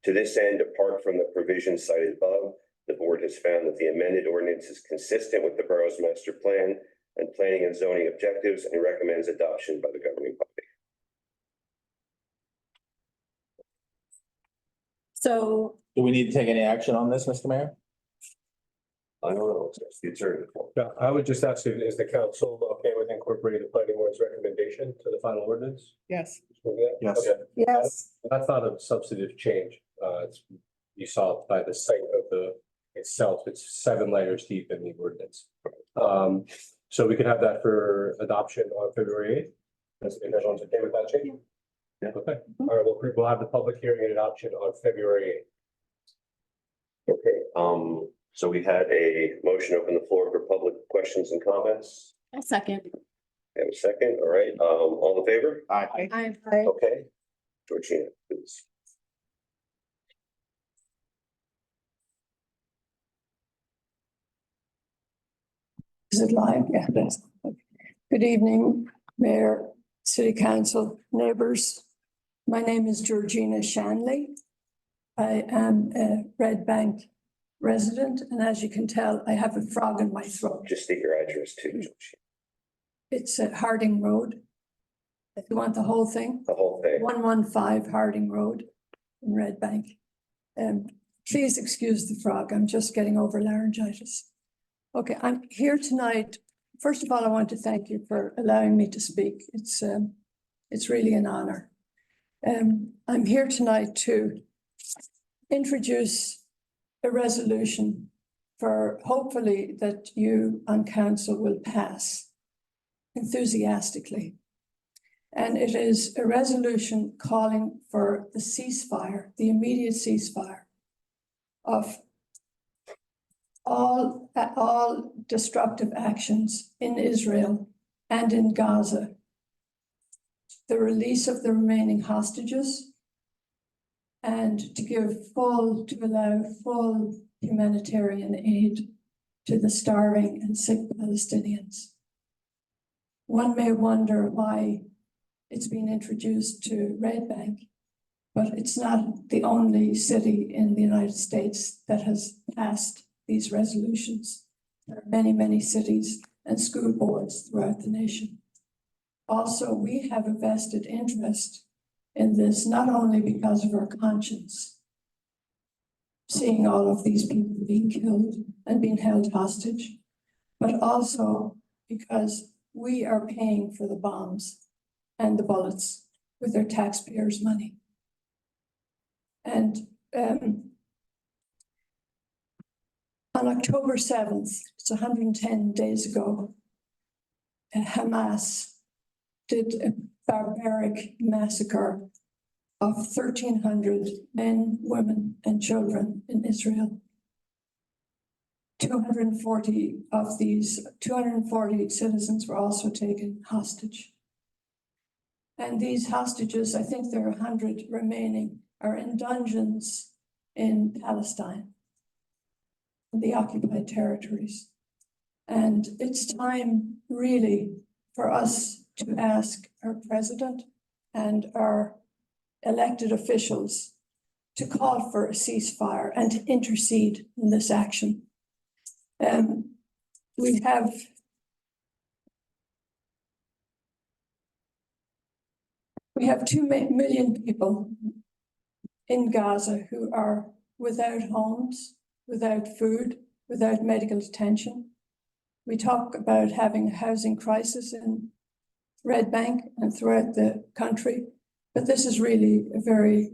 S3: To this end, apart from the provisions cited above, the board has found that the amended ordinance is consistent with the borough's master plan and planning and zoning objectives and recommends adoption by the governing body.
S4: So
S6: Do we need to take any action on this, Mr. Mayor?
S3: I don't know, it's the attorney.
S11: Yeah, I would just ask you, is the council okay with incorporating the planning board's recommendation to the final ordinance?
S9: Yes.
S6: Yes.
S11: Okay.
S2: Yes.
S11: That's not a substantive change. You saw it by the site of the itself, it's 7 layers deep in the ordinance. So we could have that for adoption on February eighth. If everyone's okay with that change?
S3: Yeah.
S11: Okay, all right, we'll have the public hearing and adoption on February eighth.
S3: Okay, so we had a motion open the floor for public questions and comments.
S4: I'll second.
S3: We have a second, all right, all in favor?
S6: Aye.
S3: Okay, Georgina, please.
S13: Is it live? Yeah, that's. Good evening, Mayor, City Council, neighbors. My name is Georgina Shanley. I am a Red Bank resident, and as you can tell, I have a frog in my throat.
S3: Just state your address too, Georgina.
S13: It's at Harding Road. If you want the whole thing,
S3: The whole thing.
S13: 115 Harding Road in Red Bank. Please excuse the frog, I'm just getting over laryngitis. Okay, I'm here tonight. First of all, I want to thank you for allowing me to speak. It's really an honor. I'm here tonight to introduce a resolution for hopefully that you on council will pass enthusiastically. And it is a resolution calling for the ceasefire, the immediate ceasefire of all destructive actions in Israel and in Gaza, the release of the remaining hostages, and to allow full humanitarian aid to the starving and sick Palestinians. One may wonder why it's been introduced to Red Bank, but it's not the only city in the United States that has passed these resolutions. There are many, many cities and school boards throughout the nation. Also, we have a vested interest in this, not only because of our conscience, seeing all of these people being killed and being held hostage, but also because we are paying for the bombs and the bullets with their taxpayers' money. And on October 7th, it's 110 days ago, Hamas did a barbaric massacre of 1,300 men, women, and children in Israel. 240 of these, 240 citizens were also taken hostage. And these hostages, I think there are 100 remaining, are in dungeons in Palestine, in the occupied territories. And it's time really for us to ask our president and our elected officials to call for a ceasefire and to intercede in this action. We have We have 2 million people in Gaza who are without homes, without food, without medical attention. We talk about having a housing crisis in Red Bank and throughout the country, but this is really a very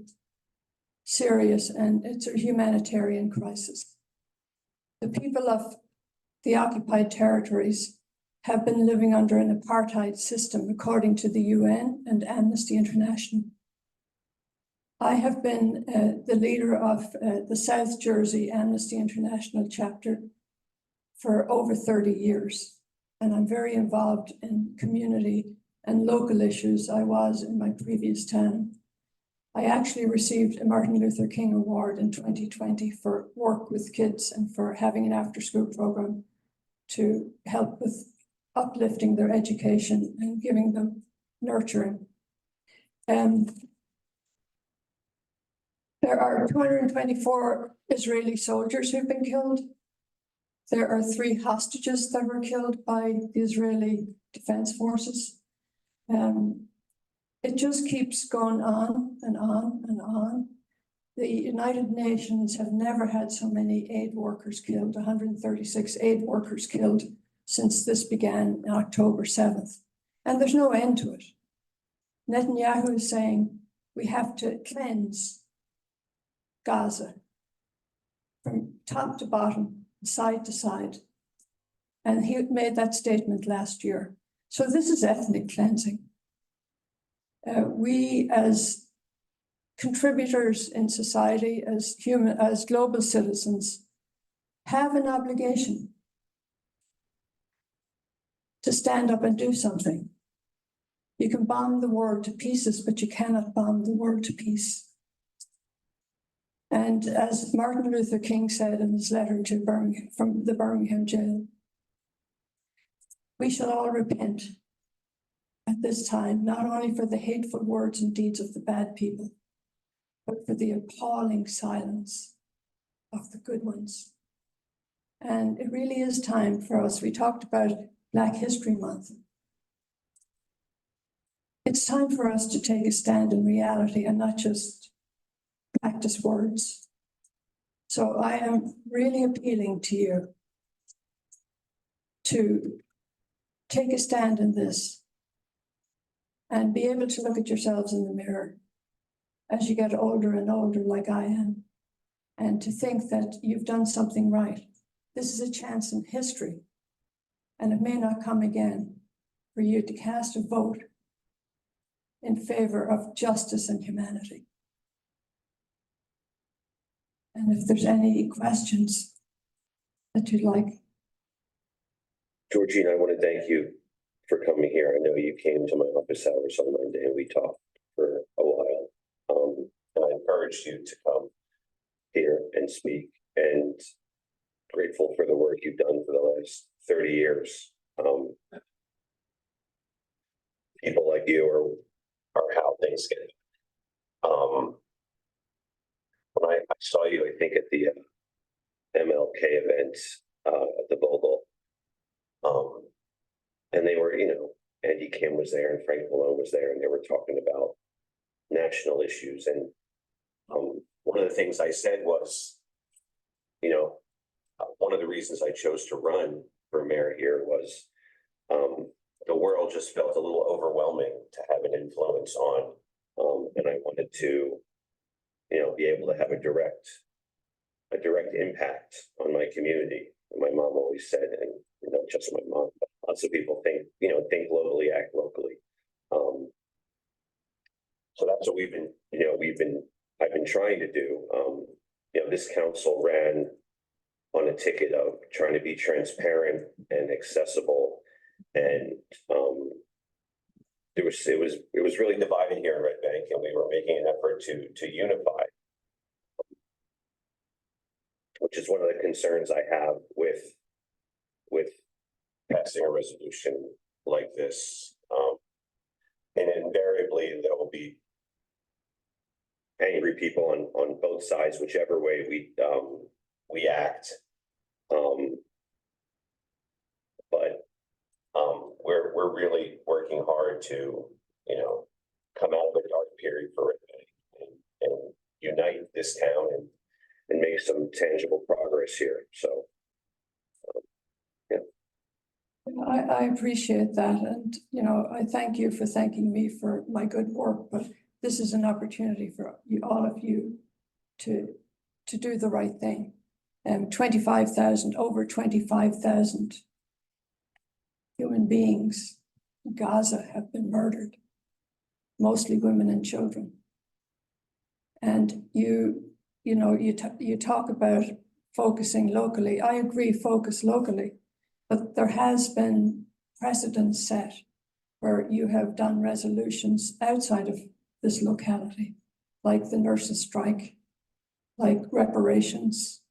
S13: serious and it's a humanitarian crisis. The people of the occupied territories have been living under an apartheid system, according to the UN and Amnesty International. I have been the leader of the South Jersey Amnesty International chapter for over 30 years, and I'm very involved in community and local issues. I was in my previous term. I actually received a Martin Luther King Award in 2020 for work with kids and for having an after-school program to help with uplifting their education and giving them nurturing. There are 224 Israeli soldiers who've been killed. There are 3 hostages that were killed by the Israeli Defense Forces. It just keeps going on and on and on. The United Nations have never had so many aid workers killed, 136 aid workers killed since this began on October 7th. And there's no end to it. Netanyahu is saying we have to cleanse Gaza from top to bottom, side to side. And he made that statement last year. So this is ethnic cleansing. We as contributors in society, as global citizens, have an obligation to stand up and do something. You can bomb the world to pieces, but you cannot bomb the world to peace. And as Martin Luther King said in his letter to Birmingham, from the Birmingham jail, we shall all repent at this time, not only for the hateful words and deeds of the bad people, but for the appalling silence of the good ones. And it really is time for us. We talked about Black History Month. It's time for us to take a stand in reality and not just practice words. So I am really appealing to you to take a stand in this and be able to look at yourselves in the mirror as you get older and older like I am, and to think that you've done something right. This is a chance in history, and it may not come again, for you to cast a vote in favor of justice and humanity. And if there's any questions that you'd like.
S3: Georgina, I want to thank you for coming here. I know you came to my office hours on Monday and we talked for a while. And I encouraged you to come here and speak, and grateful for the work you've done for the last 30 years. People like you are how things get. When I saw you, I think at the MLK event at the Vogel, and they were, Andy Kim was there and Frank Malone was there, and they were talking about national issues. And one of the things I said was, one of the reasons I chose to run for mayor here was the world just felt a little overwhelming to have an influence on. And I wanted to, be able to have a direct impact on my community. And my mom always said, and not just my mom, but lots of people think globally, act locally. So that's what I've been trying to do. This council ran on a ticket of trying to be transparent and accessible, and it was really divided here in Red Bank, and we were making an effort to unify, which is one of the concerns I have with passing a resolution like this. And invariably there will be angry people on both sides, whichever way we act. But we're really working hard to, come out of a dark period for Red Bank and unite this town and make some tangible progress here. So, yeah.
S13: I appreciate that. And, I thank you for thanking me for my good work, but this is an opportunity for all of you to do the right thing. Over 25,000 human beings in Gaza have been murdered, mostly women and children. And you talk about focusing locally. I agree, focus locally, but there has been precedent set where you have done resolutions outside of this locality, like the nurses' strike, like reparations.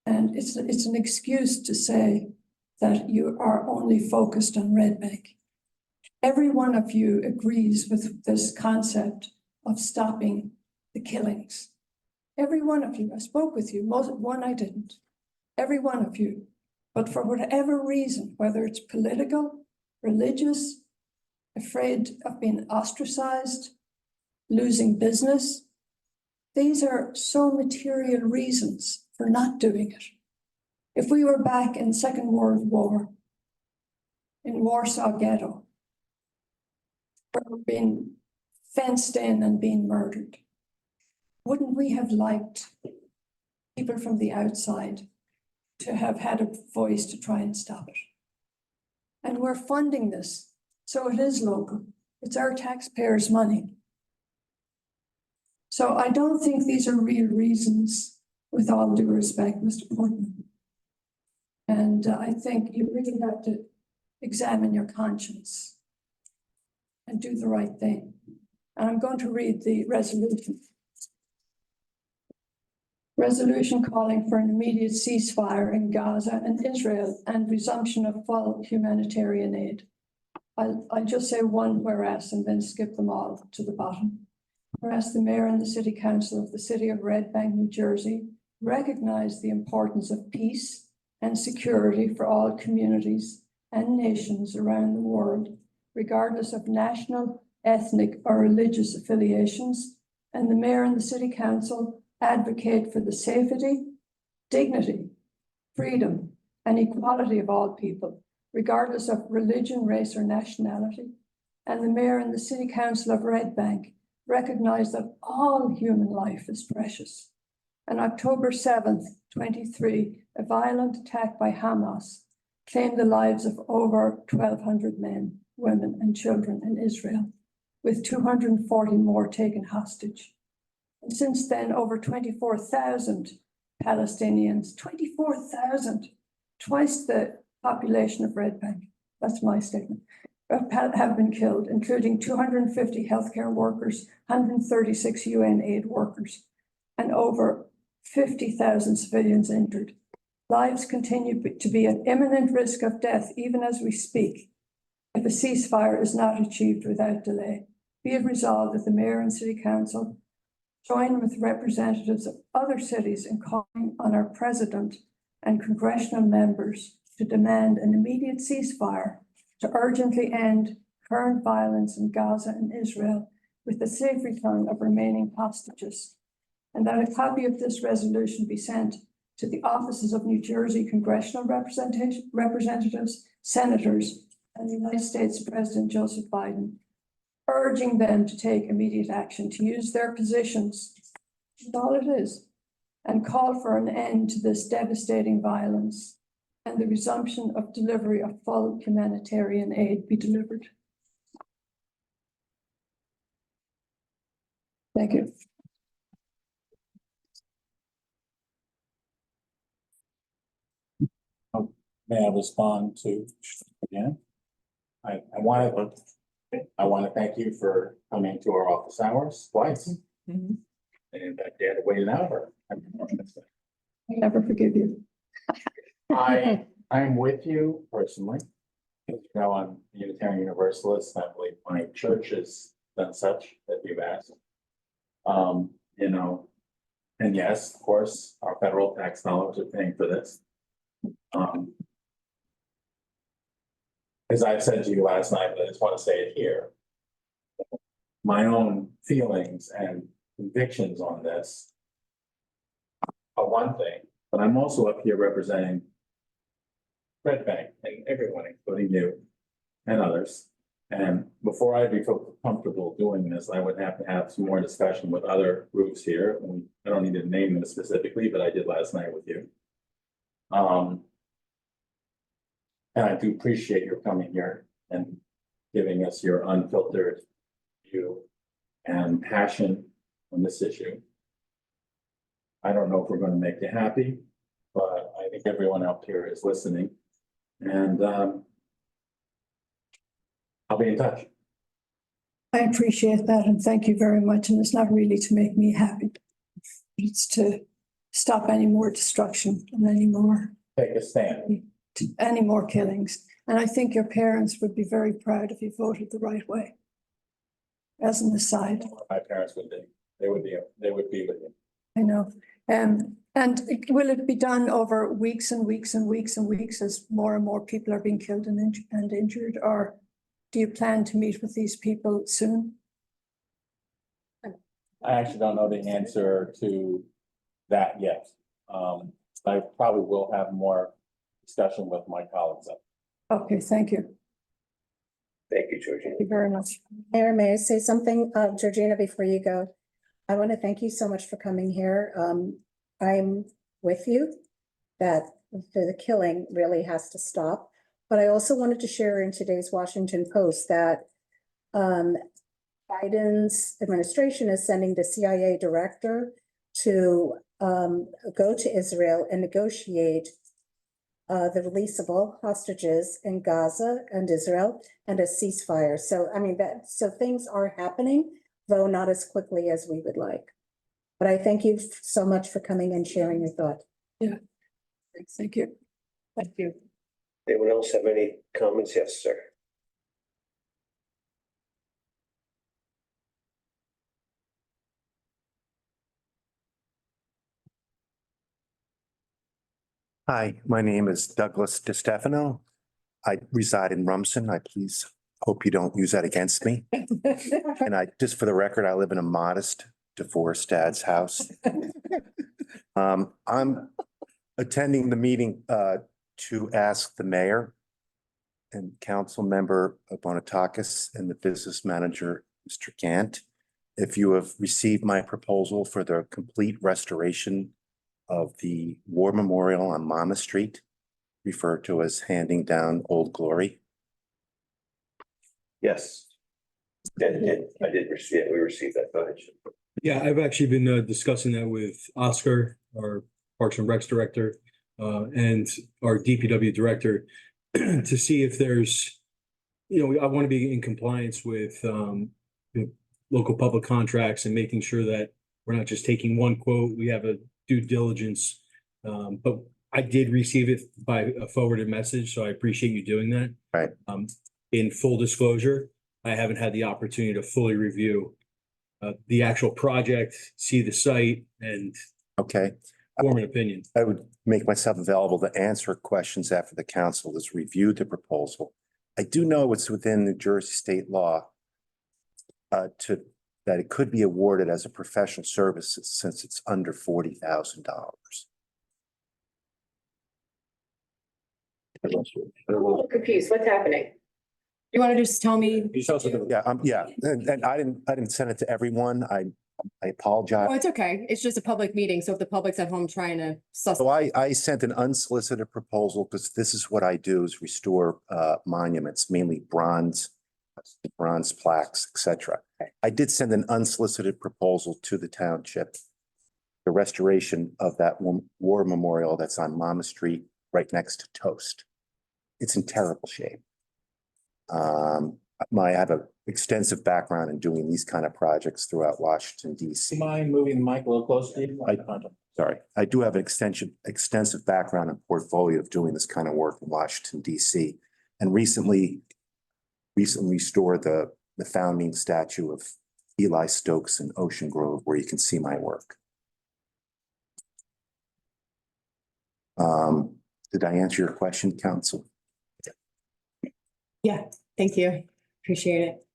S13: And it's an excuse to say that you are only focused on Red Bank. Every one of you agrees with this concept of stopping the killings. Every one of you. I spoke with you, one I didn't. Every one of you. But for whatever reason, whether it's political, religious, afraid of being ostracized, losing business, these are so material reasons for not doing it. If we were back in the Second World War, in Warsaw Ghetto, where we're being fenced in and being murdered, wouldn't we have liked people from the outside to have had a voice to try and stop it? And we're funding this, so it is local. It's our taxpayers' money. So I don't think these are real reasons, with all due respect, Mr. Portman. And I think you really have to examine your conscience and do the right thing. And I'm going to read the resolution. Resolution calling for an immediate ceasefire in Gaza and Israel and resumption of full humanitarian aid. I'll just say one whereas and then skip them all to the bottom. Whereas the mayor and the city council of the city of Red Bank, New Jersey, recognize the importance of peace and security for all communities and nations around the world, regardless of national, ethnic, or religious affiliations, and the mayor and the city council advocate for the safety, dignity, freedom, and equality of all people, regardless of religion, race, or nationality. And the mayor and the city council of Red Bank recognize that all human life is precious. On October 7th, 23, a violent attack by Hamas claimed the lives of over 1,200 men, women, and children in Israel, with 240 more taken hostage. And since then, over 24,000 Palestinians, 24,000, twice the population of Red Bank, that's my statement, have been killed, including 250 healthcare workers, 136 UN aid workers, and over 50,000 civilians injured. Lives continue to be at imminent risk of death, even as we speak, if a ceasefire is not achieved without delay. Be it resolved that the mayor and city council join with representatives of other cities in calling on our president and congressional members to demand an immediate ceasefire to urgently end current violence in Gaza and Israel with the safe return of remaining hostages, and that a copy of this resolution be sent to the offices of New Jersey congressional representatives, senators, and the United States President Joseph Biden, urging them to take immediate action to use their positions, that's all it is, and call for an end to this devastating violence and the resumption of delivery of full humanitarian aid be delivered. Thank you.
S6: May I respond to again? I want to thank you for coming to our office hours twice. And I had to wait an hour.
S13: I never forgive you.
S6: I'm with you personally. You know, I'm a Unitarian Universalist. I believe my church has done such that you've asked. You know, and yes, of course, our federal tax dollars are paying for this. As I've said to you last night, but I just want to say it here. My own feelings and convictions on this are one thing, but I'm also up here representing Red Bank and everyone, including you and others. And before I'd be comfortable doing this, I would have to have some more discussion with other groups here. And I don't need to name them specifically, but I did last night with you. And I do appreciate your coming here and giving us your unfiltered view and passion on this issue. I don't know if we're going to make you happy, but I think everyone up here is listening. And I'll be in touch.
S13: I appreciate that and thank you very much. And it's not really to make me happy. It's to stop any more destruction and any more killings. And I think your parents would be very proud if you voted the right way. As an aside.
S6: My parents would be. They would be with you.
S13: I know. And will it be done over weeks and weeks and weeks and weeks as more and more people are being killed and injured? Or do you plan to meet with these people soon?
S6: I actually don't know the answer to that yet. I probably will have more discussion with my colleagues.
S13: Okay, thank you.
S3: Thank you, Georgina.
S13: Thank you very much.
S2: Mayor, may I say something, Georgina, before you go? I want to thank you so much for coming here. I'm with you that the killing really has to stop. But I also wanted to share in today's Washington Post that Biden's administration is sending the CIA director to go to Israel and negotiate the release of all hostages in Gaza and Israel and a ceasefire. So, I mean, so things are happening, though not as quickly as we would like. But I thank you so much for coming and sharing your thought.
S13: Thank you.
S4: Thank you.
S3: Anyone else have any comments? Yes, sir.
S14: Hi, my name is Douglas DeStefano. I reside in Rumson. I please hope you don't use that against me. And just for the record, I live in a modest divorced dad's house. I'm attending the meeting to ask the mayor and council member Bonatakis and the business manager, Mr. Gant, if you have received my proposal for the complete restoration of the War Memorial on Mama Street, referred to as Handing Down Old Glory.
S3: Yes. I did receive, we received that footage.
S7: Yeah, I've actually been discussing that with Oscar, our Parks and Recs director, and our DPW director to see if there's, I want to be in compliance with local public contracts and making sure that we're not just taking one quote, we have a due diligence. But I did receive it by a forwarded message, so I appreciate you doing that.
S14: Right.
S7: In full disclosure, I haven't had the opportunity to fully review the actual project, see the site, and
S14: Okay.
S7: form an opinion.
S14: I would make myself available to answer questions after the council has reviewed the proposal. I do know it's within New Jersey state law that it could be awarded as a professional service since it's under $40,000.
S4: I'm a little confused. What's happening? You want to just tell me?
S14: Yeah, and I didn't send it to everyone. I apologize.
S4: Oh, it's okay. It's just a public meeting. So if the public's at home trying to suss.
S14: So I sent an unsolicited proposal because this is what I do is restore monuments, mainly bronze plaques, etc. I did send an unsolicited proposal to the township. The restoration of that war memorial that's on Mama Street, right next to Toast. It's in terrible shape. I have an extensive background in doing these kind of projects throughout Washington, D.C.
S6: Mind moving the mic a little closer to you?
S14: Sorry, I do have an extensive background and portfolio of doing this kind of work in Washington, D.C. And recently restored the founding statue of Eli Stokes in Ocean Grove, where you can see my work. Did I answer your question, council?
S4: Yeah, thank you. Appreciate it.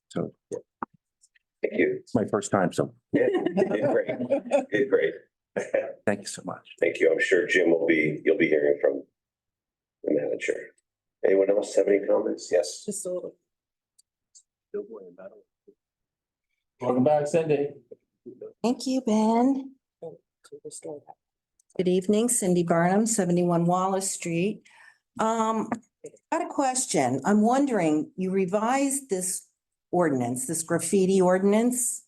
S14: So
S3: Thank you.
S14: it's my first time, so
S3: Yeah, you did great. You did great.
S14: thank you so much.
S3: Thank you. I'm sure Jim you'll be hearing from the manager. Anyone else have any comments? Yes.
S4: Just a little.
S6: Welcome back, Cindy.
S15: Thank you, Ben. Good evening, Cindy Burnham, 71 Wallace Street. Got a question. I'm wondering, you revised this ordinance, this graffiti ordinance.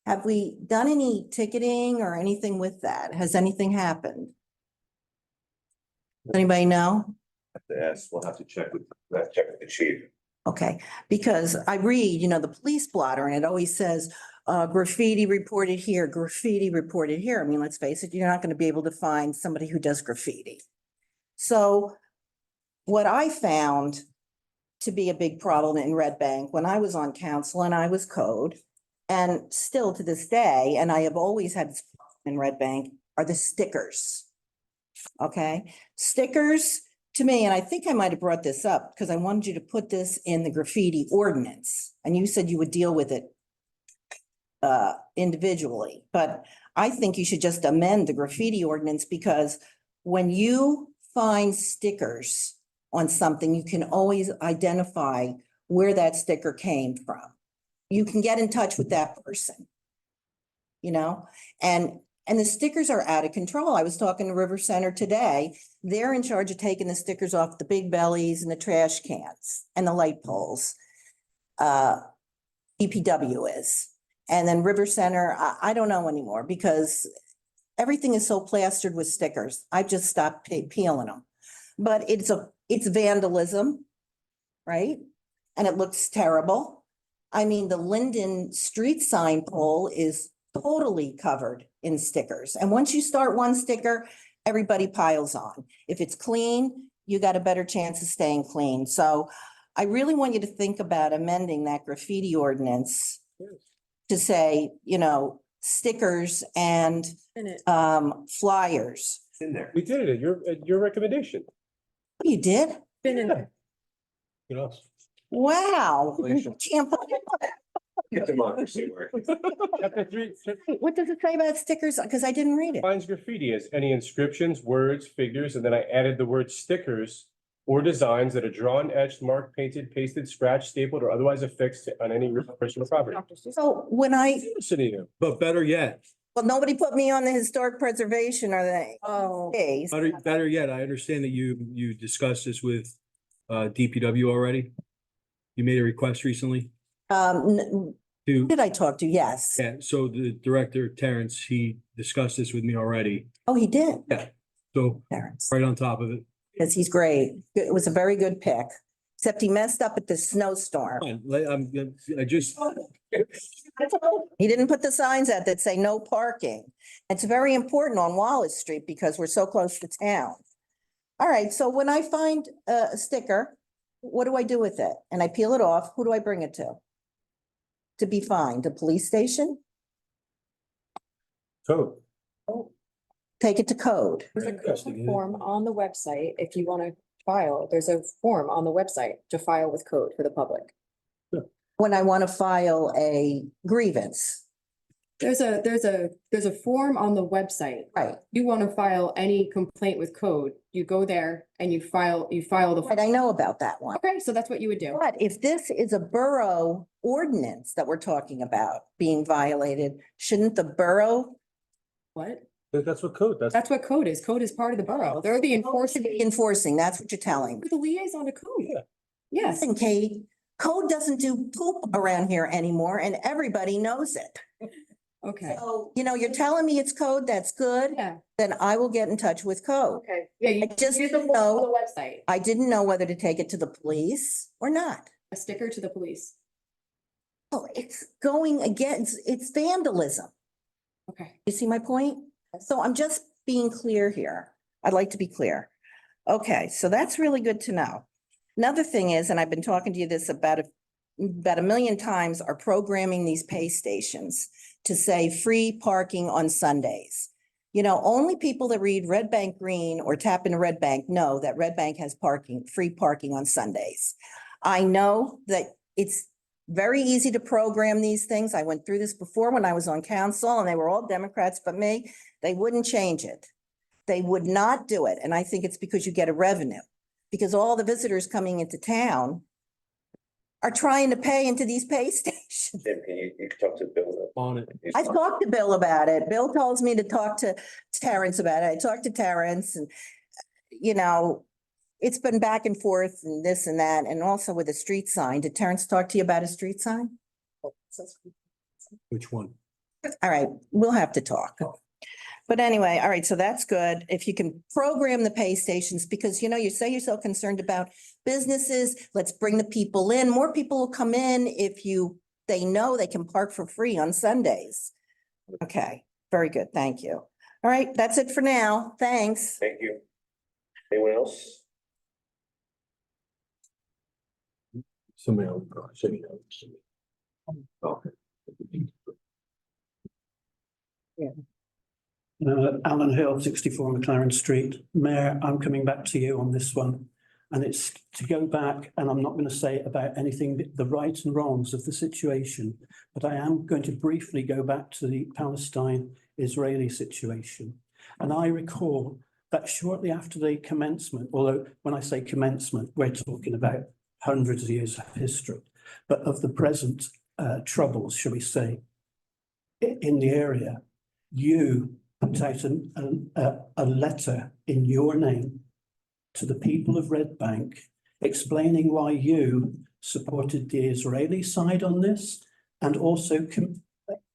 S15: Have we done any ticketing or anything with that? Has anything happened? Does anybody know?
S3: Yes, we'll have to check with the chief.
S15: Okay, because I read, the police blotter and it always says, graffiti reported here, graffiti reported here. I mean, let's face it, you're not going to be able to find somebody who does graffiti. So what I found to be a big problem in Red Bank when I was on council and I was code, and still to this day, and I have always had this problem in Red Bank, are the stickers. Okay, stickers to me, and I think I might have brought this up because I wanted you to put this in the graffiti ordinance, and you said you would deal with it individually, but I think you should just amend the graffiti ordinance because when you find stickers on something, you can always identify where that sticker came from. You can get in touch with that person, and And the stickers are out of control. I was talking to River Center today. They're in charge of taking the stickers off the big bellies and the trash cans and the light poles. DPW is. And then River Center, I don't know anymore because everything is so plastered with stickers. I've just stopped peeling them. But it's vandalism, right? And it looks terrible. I mean, the Linden Street sign pole is totally covered in stickers. And once you start one sticker, everybody piles on. If it's clean, you got a better chance of staying clean. So I really want you to think about amending that graffiti ordinance to say, you know, stickers and flyers.
S3: It's in there.
S11: We did it at your recommendation.
S15: You did?
S4: Been in there.
S11: You know,
S15: Wow.
S6: Congratulations.
S15: Can't believe it.
S3: Get democracy working.
S11: chapter 3
S15: What does it say about stickers? Because I didn't read it.
S11: defines graffiti as any inscriptions, words, figures, and then I added the word stickers or designs that are drawn, etched, marked, painted, pasted, scratched, stapled, or otherwise affixed on any real personal property.
S15: So when I,
S11: Listen to you.
S7: But better yet,
S15: well, nobody put me on the historic preservation or the.
S4: Oh.
S15: days.
S7: better yet, I understand that you discussed this with DPW already. You made a request recently
S15: Who
S7: to,
S15: did I talk to? Yes.
S7: yeah, so the director, Terrence, he discussed this with me already.
S15: Oh, he did.
S7: So
S15: Terrence,
S7: right on top of it.
S15: because he's great. It was a very good pick, except he messed up at the snowstorm.
S7: Fine, I just,
S15: He didn't put the signs out that say no parking. It's very important on Wallace Street because we're so close to town. All right, so when I find a sticker, what do I do with it? And I peel it off, who do I bring it to? To be fined, a police station?
S11: Code.
S15: Take it to code.
S4: There's a
S7: Interesting, isn't it?
S4: form on the website, if you want to file, there's a form on the website to file with code for the public.
S15: When I want to file a grievance,
S4: There's a form on the website.
S15: right?
S4: You want to file any complaint with code, you go there and you file the.
S15: Right, I know about that one.
S4: Okay, so that's what you would do.
S15: But if this is a borough ordinance that we're talking about being violated, shouldn't the borough
S4: What?
S11: That's what code, that's.
S4: That's what code is. Code is part of the borough. They're the enforcement.
S15: be enforcing? That's what you're telling me.
S4: The liaison to code.
S11: Yeah.
S4: Yes.
S15: Listen, Kate, code doesn't do poop around here anymore and everybody knows it.
S4: Okay.
S15: So, you know, you're telling me it's code, that's good,
S4: Yeah.
S15: then I will get in touch with code.
S4: Okay. Yeah, you
S15: I just
S4: use the
S15: didn't
S4: form on
S15: know,
S4: the website,
S15: I didn't know whether to take it to the police or not.
S4: a sticker to the police.
S15: Oh, it's going against, it's vandalism.
S4: Okay.
S15: You see my point? So I'm just being clear here. I'd like to be clear. Okay, so that's really good to know. Another thing is, and I've been talking to you this about a million times, are programming these pay stations to say free parking on Sundays. You know, only people that read Red Bank Green or tap into Red Bank know that Red Bank has parking, free parking on Sundays. I know that it's very easy to program these things. I went through this before when I was on council and they were all Democrats but me. They wouldn't change it. They would not do it. And I think it's because you get a revenue. Because all the visitors coming into town are trying to pay into these pay stations.
S3: Jim, you can talk to Bill.
S7: on it.
S15: I talked to Bill about it. Bill tells me to talk to Terrence about it. I talked to Terrence and, you know, it's been back and forth and this and that, and also with a street sign. Did Terrence talk to you about a street sign?
S7: Which one?
S15: All right, we'll have to talk. But anyway, all right, so that's good. If you can program the pay stations, because you know, you say you're so concerned about businesses, let's bring the people in. More people will come in if they know they can park for free on Sundays. Okay, very good. Thank you. All right, that's it for now. Thanks.
S3: Thank you. Anyone else?
S7: Somebody else. City. Okay.
S8: Alan Hill, 64 McLaren Street. Mayor, I'm coming back to you on this one. And it's to go back, and I'm not going to say about anything, the rights and wrongs of the situation, but I am going to briefly go back to the Palestine-Israeli situation. And I recall that shortly after the commencement, although when I say commencement, we're talking about hundreds of years of history, but of the present troubles, shall we say, in the area, you put out a letter in your name to the people of Red Bank explaining why you supported the Israeli side on this, and also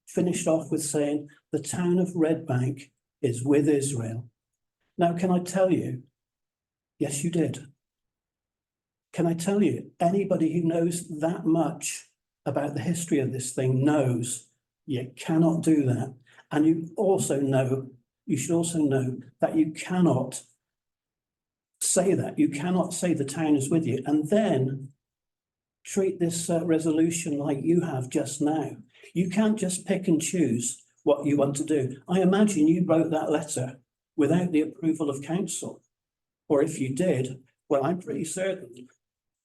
S8: finished off with saying the town of Red Bank is with Israel. Now, can I tell you? Yes, you did. Can I tell you, anybody who knows that much about the history of this thing knows you cannot do that. And you also know, you should also know that you cannot say that. You cannot say the town is with you and then treat this resolution like you have just now. You can't just pick and choose what you want to do. I imagine you wrote that letter without the approval of council. Or if you did, well, I'm pretty certain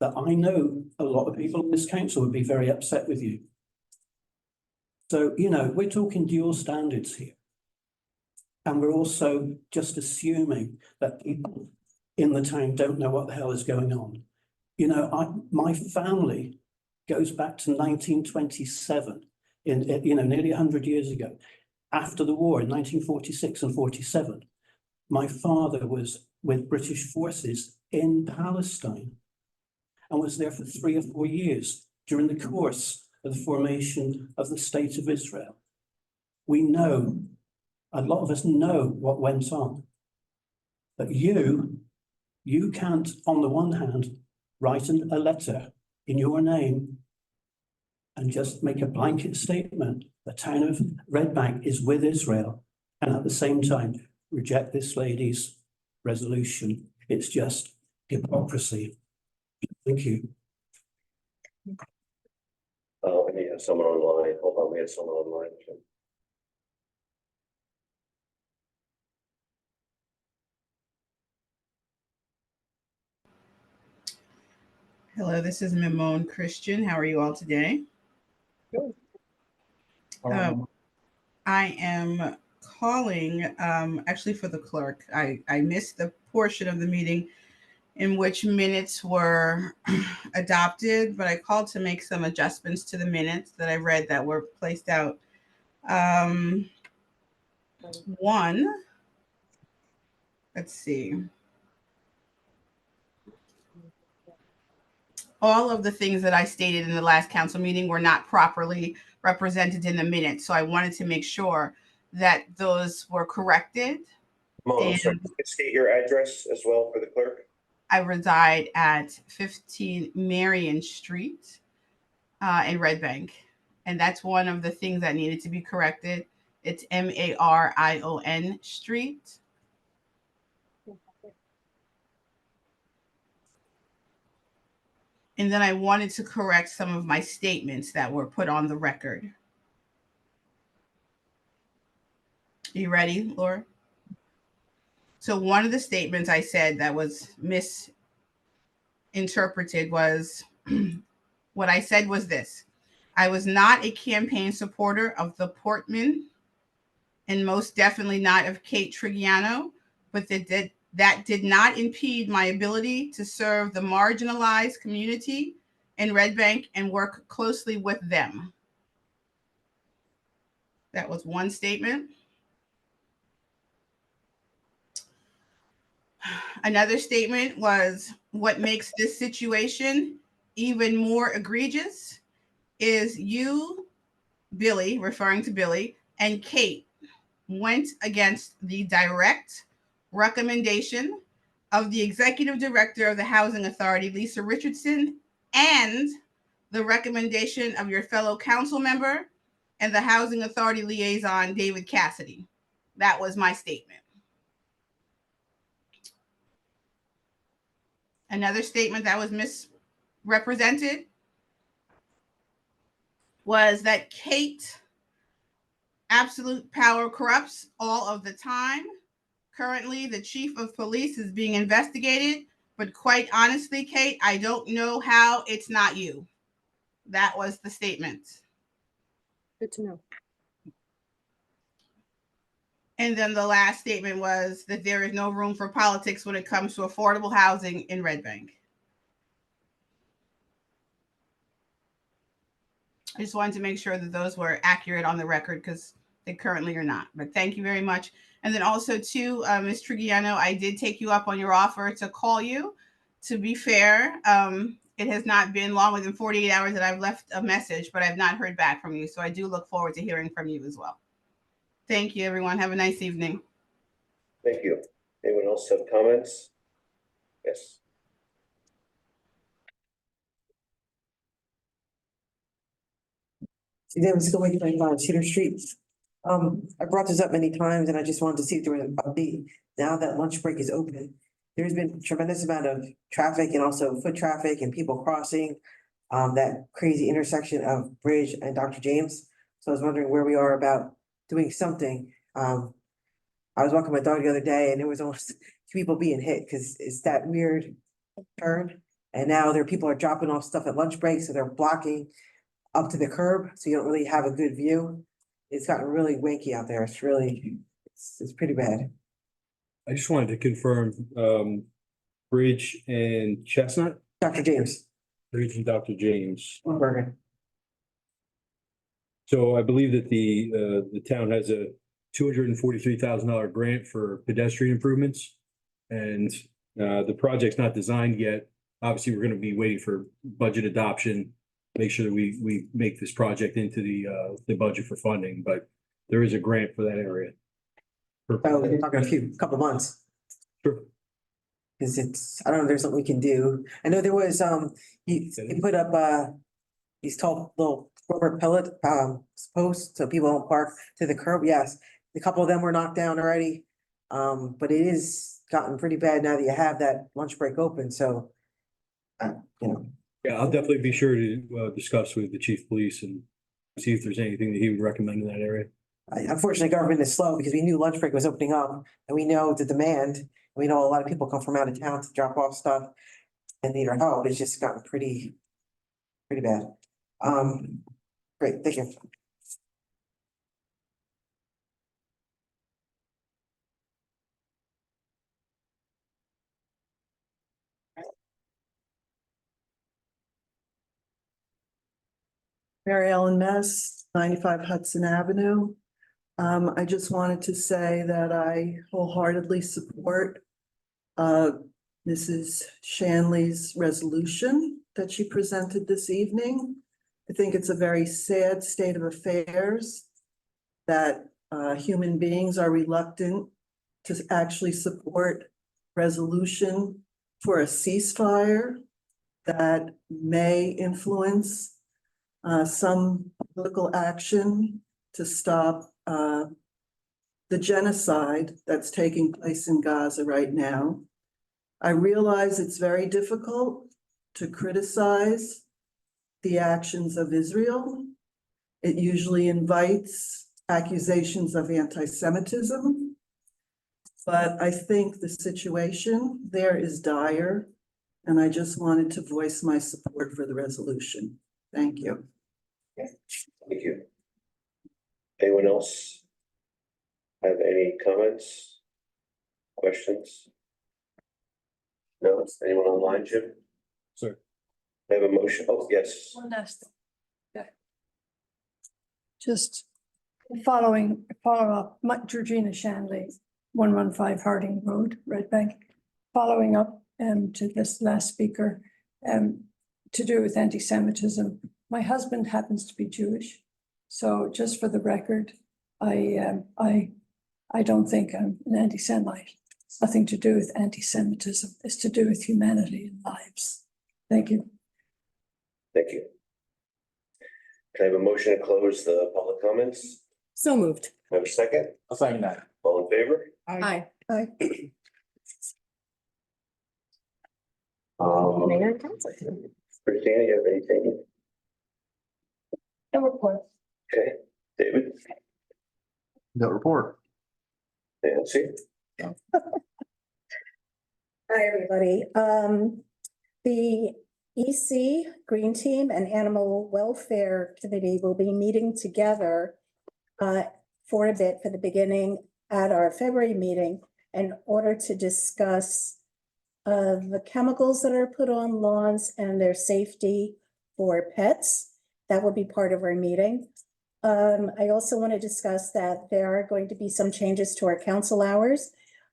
S8: that I know a lot of people in this council would be very upset with you. So, you know, we're talking dual standards here. And we're also just assuming that people in the town don't know what the hell is going on. You know, my family goes back to 1927, nearly 100 years ago. After the war in 1946 and 47, my father was with British forces in Palestine and was there for 3 or 4 years during the course of the formation of the State of Israel. We know, a lot of us know what went on. But you can't, on the one hand, write a letter in your name and just make a blanket statement. The town of Red Bank is with Israel, and at the same time reject this lady's resolution. It's just hypocrisy. Thank you.
S3: We have someone online. Hold on, we have someone online.
S16: Hello, this is Mimone Christian. How are you all today? I am calling actually for the clerk. I missed the portion of the meeting in which minutes were adopted, but I called to make some adjustments to the minutes that I read that were placed out. One, let's see. All of the things that I stated in the last council meeting were not properly represented in the minutes. So I wanted to make sure that those were corrected.
S3: Mom, sorry, can you state your address as well for the clerk?
S16: I reside at 15 Marion Street in Red Bank. And that's one of the things that needed to be corrected. It's Marion Street. And then I wanted to correct some of my statements that were put on the record. Are you ready, Laura? So one of the statements I said that was misinterpreted was, what I said was this: I was not a campaign supporter of the Portman and most definitely not of Kate Trigiano, but that did not impede my ability to serve the marginalized community in Red Bank and work closely with them. That was one statement. Another statement was, what makes this situation even more egregious is you, Billy, referring to Billy, and Kate went against the direct recommendation of the executive director of the Housing Authority, Lisa Richardson, and the recommendation of your fellow council member and the Housing Authority liaison, David Cassidy. That was my statement. Another statement that was misrepresented was that Kate, absolute power corrupts all of the time. Currently, the chief of police is being investigated, but quite honestly, Kate, I don't know how it's not you. That was the statement.
S4: Good to know.
S16: And then the last statement was that there is no room for politics when it comes to affordable housing in Red Bank. I just wanted to make sure that those were accurate on the record because They currently are not, but thank you very much. And then also too, Ms. Trigiano, I did take you up on your offer to call you. To be fair, it has not been longer than 48 hours that I've left a message, but I've not heard back from you. So I do look forward to hearing from you as well. Thank you, everyone. Have a nice evening.
S3: Thank you. Anyone else have comments? Yes.
S9: Davis going on Cedar Street. I brought this up many times and I just wanted to see if there was an update. Now that lunch break is open, there's been tremendous amount of traffic and also foot traffic and people crossing that crazy intersection of Bridge and Dr. James. So I was wondering where we are about doing something. I was walking my dog the other day and there was almost two people being hit because it's that weird turn. And now people are dropping off stuff at lunch break, so they're blocking up to the curb, so you don't really have a good view. It's gotten really wanky out there. It's really, it's pretty bad.
S7: I just wanted to confirm, Bridge and Chestnut,
S9: Dr. James.
S7: Bridge and Dr. James.
S9: Bergen.
S7: So I believe that the town has a $243,000 grant for pedestrian improvements. And the project's not designed yet. Obviously, we're gonna be waiting for budget adoption, make sure that we make this project into the budget for funding, but there is a grant for that area.
S9: Oh, we're talking couple months.
S7: Sure.
S9: Cause I don't know if there's something we can do. I know there was, he put up, these tall little rubber pellet, posts so people don't park to the curb. Yes, a couple of them were knocked down already. But it is gotten pretty bad now that you have that lunch break open, so, you know.
S7: Yeah, I'll definitely be sure to discuss with the chief of police and see if there's anything that he would recommend in that area.
S9: Unfortunately, government is slow because we knew lunch break was opening up and we know the demand. We know a lot of people come from out of town to drop off stuff and need our help. It's just gotten pretty bad. Great, thank you.
S10: Mary Ellen Mess, 95 Hudson Avenue. I just wanted to say that I wholeheartedly support Mrs. Shanley's resolution that she presented this evening. I think it's a very sad state of affairs that human beings are reluctant to actually support resolution for a ceasefire that may influence some political action to stop the genocide that's taking place in Gaza right now. I realize it's very difficult to criticize the actions of Israel. It usually invites accusations of anti-Semitism. But I think the situation there is dire, and I just wanted to voice my support for the resolution. Thank you.
S3: Thank you. Anyone else have any comments, questions? No, anyone online, Jim?
S7: Sir.
S3: I have a motion. Oh, yes.
S13: One last thing. Yeah. Just follow up, Georgina Shanley, 115 Harding Road, Red Bank. Following up to this last speaker, to do with anti-Semitism. My husband happens to be Jewish, so just for the record, I don't think I'm an anti-Semite. It's nothing to do with anti-Semitism. It's to do with humanity and lives. Thank you.
S3: Thank you. Can I have a motion to close the public comments?
S4: So moved.
S3: I have a second?
S6: I'll second that.
S3: All in favor?
S4: Aye.
S3: Christina, you have anything?
S13: No report.
S3: Okay, David,
S14: No report.
S3: Nancy,
S2: Hi, everybody. The EC Green Team and Animal Welfare Committee will be meeting together for a bit for the beginning at our February meeting in order to discuss the chemicals that are put on lawns and their safety for pets. That will be part of our meeting. I also want to discuss that there are going to be some changes to our council hours.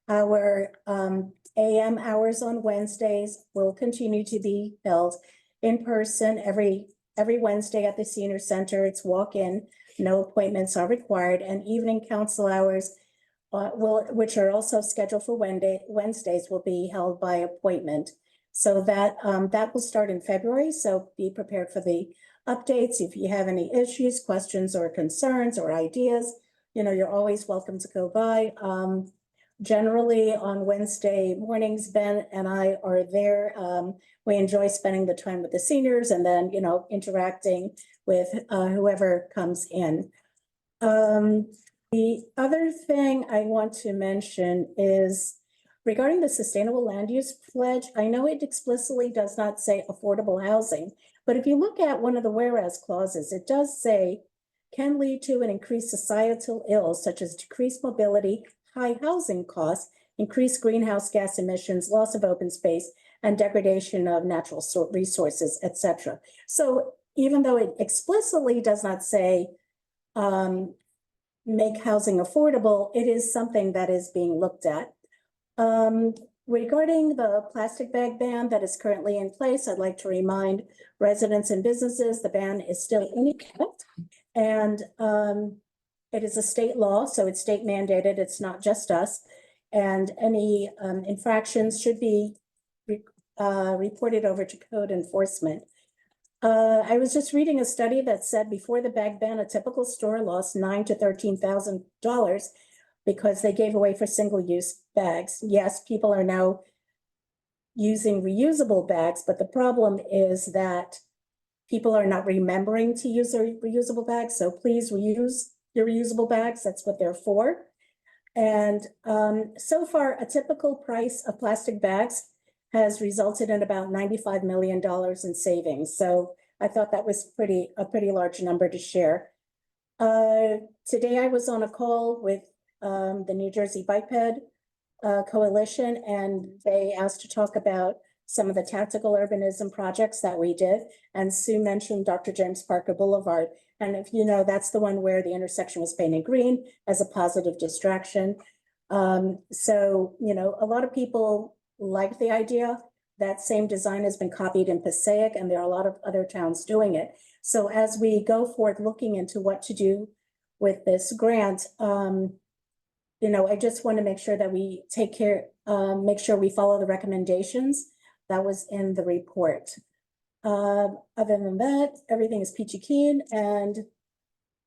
S2: Our AM hours on Wednesdays will continue to be held in person every Wednesday at the senior center. It's walk-in, no appointments are required, and evening council hours which are also scheduled for Wednesdays, will be held by appointment. So that will start in February, so be prepared for the updates. If you have any issues, questions, or concerns, or ideas, you're always welcome to go by. Generally, on Wednesday mornings, Ben and I are there. We enjoy spending the time with the seniors and then, interacting with whoever comes in. The other thing I want to mention is regarding the Sustainable Land Use Pledge. I know it explicitly does not say affordable housing, but if you look at one of the whereas clauses, it does say can lead to an increased societal ills such as decreased mobility, high housing costs, increased greenhouse gas emissions, loss of open space, and degradation of natural resources, etc. So even though it explicitly does not say make housing affordable, it is something that is being looked at. Regarding the plastic bag ban that is currently in place, I'd like to remind residents and businesses the ban is still in effect, and it is a state law, so it's state mandated. It's not just us, and any infractions should be reported over to code enforcement. I was just reading a study that said before the bag ban, a typical store lost $9,000 to $13,000 because they gave away for single-use bags. Yes, people are now using reusable bags, but the problem is that people are not remembering to use their reusable bags. So please reuse your reusable bags. That's what they're for. And so far, a typical price of plastic bags has resulted in about $95 million in savings. So I thought that was a pretty large number to share. Today I was on a call with the New Jersey Biped Coalition, and they asked to talk about some of the tactical urbanism projects that we did. And Sue mentioned Dr. James Parker Boulevard. And if you know, that's the one where the intersection was painted green as a positive distraction. So, a lot of people like the idea. That same design has been copied in Passaic, and there are a lot of other towns doing it. So as we go forward looking into what to do with this grant, I just want to make sure that we make sure we follow the recommendations that was in the report. Other than that, everything is peachy keen, and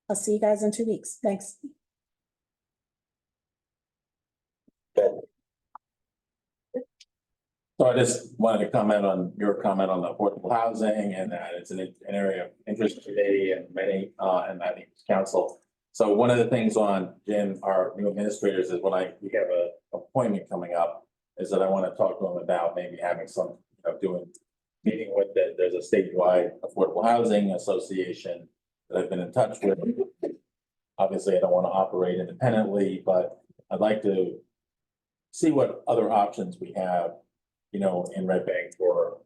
S2: I'll see you guys in 2 weeks. Thanks.
S6: So I just wanted to comment on your comment on the affordable housing, and that it's an area of interest today and many, and I think council. So one of the things on Jim, our new administrators, is we have a appointment coming up, is that I want to talk to them about maybe having some, meeting with there's a statewide affordable housing association that I've been in touch with. Obviously, I don't want to operate independently, but I'd like to see what other options we have, in Red Bank for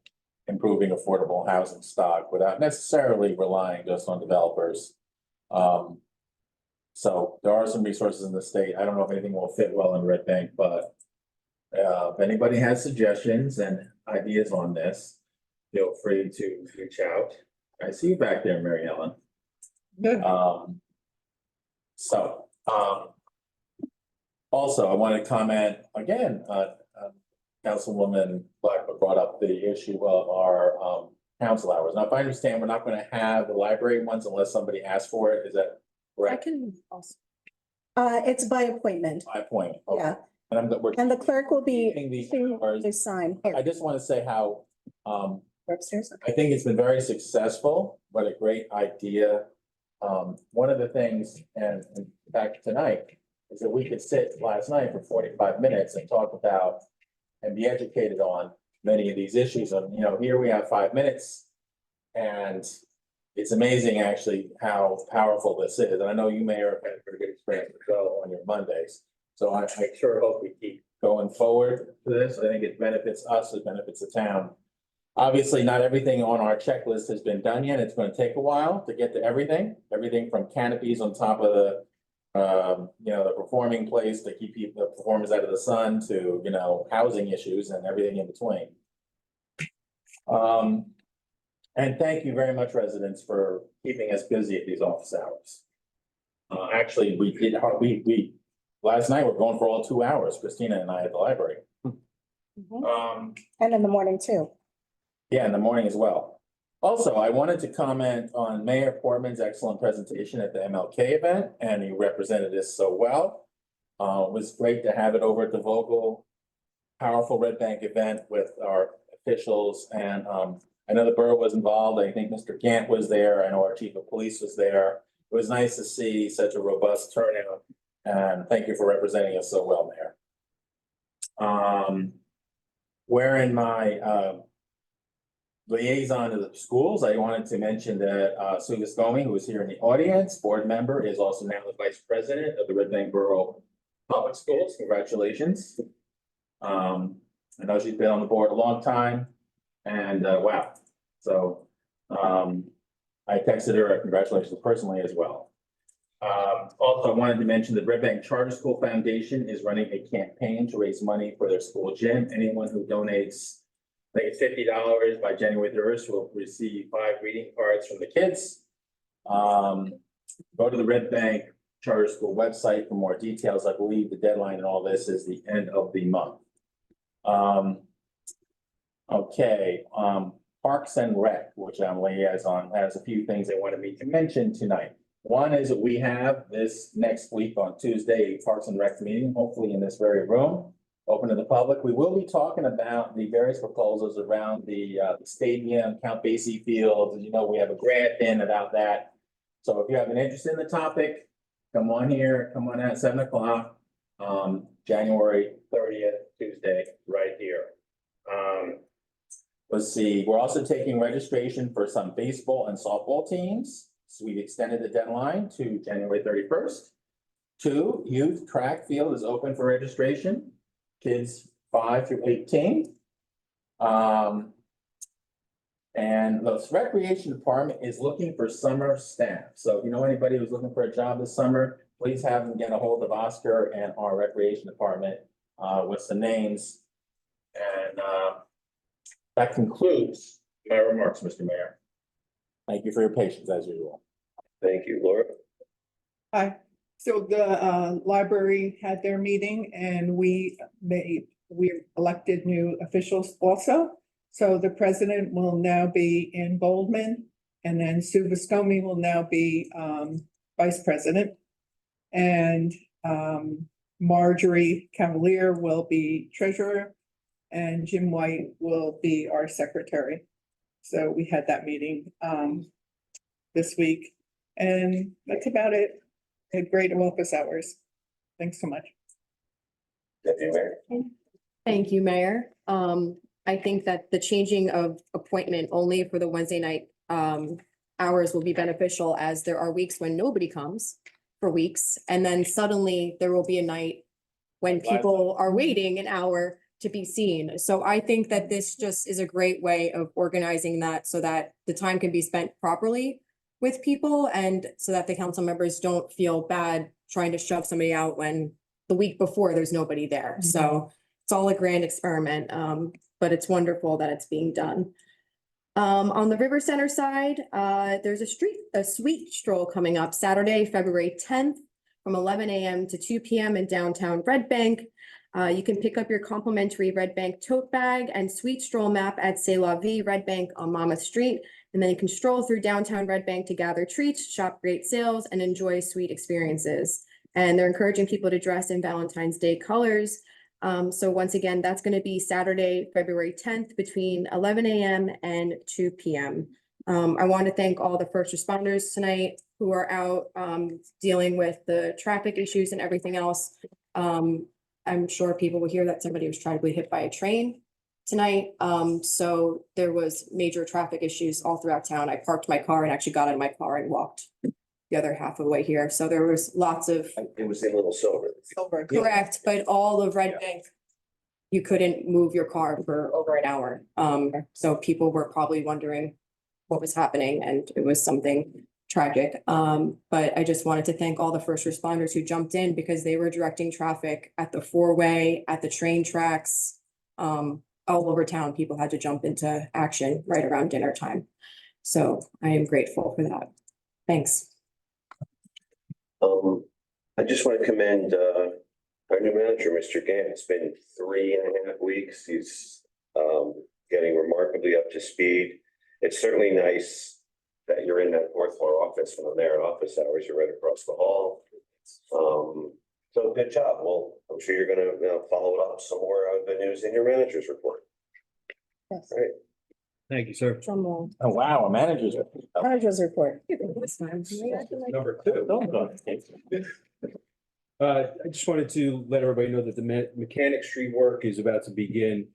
S6: improving affordable housing stock without necessarily relying just on developers. So there are some resources in the state. I don't know if anything will fit well in Red Bank, but if anybody has suggestions and ideas on this, feel free to reach out. I see you back there, Mary Ellen.
S12: Good.
S6: Also, I want to comment again, Councilwoman Blackwood brought up the issue of our council hours. Now, if I understand, we're not going to have the library ones unless somebody asks for it. Is that
S4: I
S6: correct?
S4: can also.
S2: It's by appointment.
S6: By appointment. Okay.
S2: Yeah.
S6: And
S2: And the clerk will be
S6: keeping these
S2: to
S6: hours.
S2: sign.
S6: I just want to say how
S2: Upstairs.
S6: I think it's been very successful. What a great idea. One of the things, and in fact tonight, is that we could sit last night for 45 minutes and talk about and be educated on many of these issues. And, here we have 5 minutes, and it's amazing actually how powerful this is. And I know you may have had a pretty good experience as well on your Mondays. So I sure hope we keep going forward to this. I think it benefits us, it benefits the town. Obviously, not everything on our checklist has been done yet. It's gonna take a while to get to everything from canopies on top of the the performing place to keep the performers out of the sun to, housing issues and everything in between. And thank you very much, residents, for keeping us busy at these office hours. Actually, last night, we're going for all 2 hours, Christina and I at the library.
S2: And in the morning too.
S6: Yeah, in the morning as well. Also, I wanted to comment on Mayor Portman's excellent presentation at the MLK event, and he represented this so well. It was great to have it over at the Vogel Powerful Red Bank event with our officials, and I know the borough was involved. I think Mr. Gant was there. I know our chief of police was there. It was nice to see such a robust turnout, and thank you for representing us so well, Mayor. Wherein my liaison to the schools, I wanted to mention that Sue Viscomi, who is here in the audience, board member, is also now the vice president of the Red Bank Borough Public Schools. Congratulations. I know she's been on the board a long time, and wow. So I texted her congratulations personally as well. Also, I wanted to mention that Red Bank Charter School Foundation is running a campaign to raise money for their school gym. Anyone who donates $50 by January 1st will receive 5 greeting cards from the kids. Go to the Red Bank Charter School website for more details. I believe the deadline and all this is the end of the month. Parks and Rec, which I'm liaison, has a few things they wanted me to mention tonight. One is that we have this next week on Tuesday, a Parks and Rec meeting, hopefully in this very room, open to the public. We will be talking about the various proposals around the stadium, Count Basie Field. As you know, we have a grant in about that. So if you have an interest in the topic, come on here, come on at 7 o'clock, January 30th, Tuesday, right here. Let's see, we're also taking registration for some baseball and softball teams. So we've extended the deadline to January 31st. 2, youth track field is open for registration, kids 5 through 18. And the recreation department is looking for summer staff. So if you know anybody who's looking for a job this summer, please have them get a hold of Oscar and our recreation department with some names. And that concludes my remarks, Mr. Mayor. Thank you for your patience as usual.
S3: Thank you, Laura.
S17: Hi, so the library had their meeting and we elected new officials also. So the president will now be in Goldman, and then Sue Viscomi will now be vice president. And Marjorie Cavalier will be treasurer, and Jim White will be our secretary. So we had that meeting this week, and that's about it. Had great office hours. Thanks so much.
S3: Deputy Mayor.
S4: Thank you, Mayor. I think that the changing of appointment only for the Wednesday night hours will be beneficial, as there are weeks when nobody comes for weeks, and then suddenly there will be a night when people are waiting an hour to be seen. So I think that this just is a great way of organizing that so that the time can be spent properly with people, and so that the council members don't feel bad trying to shove somebody out when the week before there's nobody there. So it's all a grand experiment, but it's wonderful that it's being done. On the River Center side, there's a sweet stroll coming up Saturday, February 10th from 11 a.m. to 2 p.m. in downtown Red Bank. You can pick up your complimentary Red Bank tote bag and sweet stroll map at C'est La Vie Red Bank on Monmouth Street. And then you can stroll through downtown Red Bank to gather treats, shop great sales, and enjoy sweet experiences. And they're encouraging people to dress in Valentine's Day colors. So once again, that's going to be Saturday, February 10th between 11 a.m. and 2 p.m. I want to thank all the first responders tonight who are out dealing with the traffic issues and everything else. I'm sure people will hear that somebody was tragically hit by a train tonight. So there was major traffic issues all throughout town. I parked my car and actually got out of my car and walked the other half of the way here. So there was lots of.
S3: It was a little silver.
S4: Correct, but all of Red Bank. you couldn't move your car for over an hour. So people were probably wondering what was happening, and it was something tragic. But I just wanted to thank all the first responders who jumped in because they were directing traffic at the four-way, at the train tracks. All over town, people had to jump into action right around dinner time. So I am grateful for that. Thanks.
S3: I just want to commend our new manager, Mr. Gant. It's been 3.5 weeks. He's getting remarkably up to speed. It's certainly nice that you're in that fourth floor office when I'm there in office hours. You're right across the hall. So good job. Well, I'm sure you're going to follow it up some more of the news in your manager's report.
S2: Yes.
S3: All right.
S7: Thank you, sir.
S2: Drum roll.
S6: Oh, wow, a manager's.
S2: Manager's report.
S7: Number two. I just wanted to let everybody know that the Mechanic Street work is about to begin.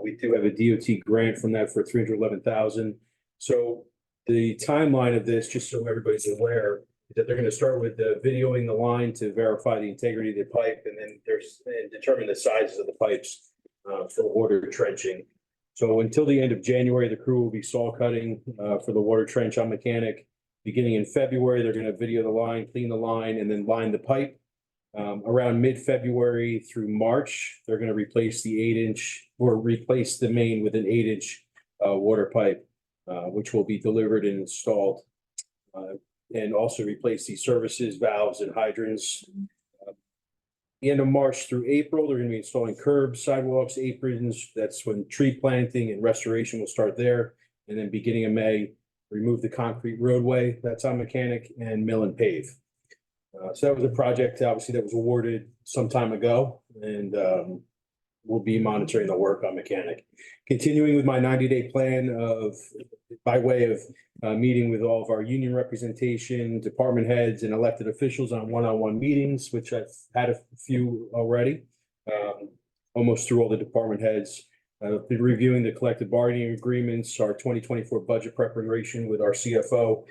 S7: We do have a DOT grant from that for $311,000. So the timeline of this, just so everybody's aware, is that they're going to start with videoing the line to verify the integrity of the pipe, and then determine the sizes of the pipes for water trenching. So until the end of January, the crew will be saw cutting for the water trench on Mechanic. Beginning in February, they're going to video the line, clean the line, and then line the pipe. Around mid-February through March, they're going to replace the 8-inch or replace the main with an 8-inch water pipe, which will be delivered and installed. And also replace the services, valves, and hydrants. The end of March through April, they're going to be installing curbs, sidewalks, aprons. That's when tree planting and restoration will start there. And then beginning of May, remove the concrete roadway that's on Mechanic and mill and pave. So that was a project, obviously, that was awarded some time ago, and we'll be monitoring the work on Mechanic. Continuing with my 90-day plan by way of meeting with all of our union representation, department heads, and elected officials on one-on-one meetings, which I've had a few already, almost through all the department heads. I've been reviewing the collective bargaining agreements, our 2024 budget preparation with our CFO,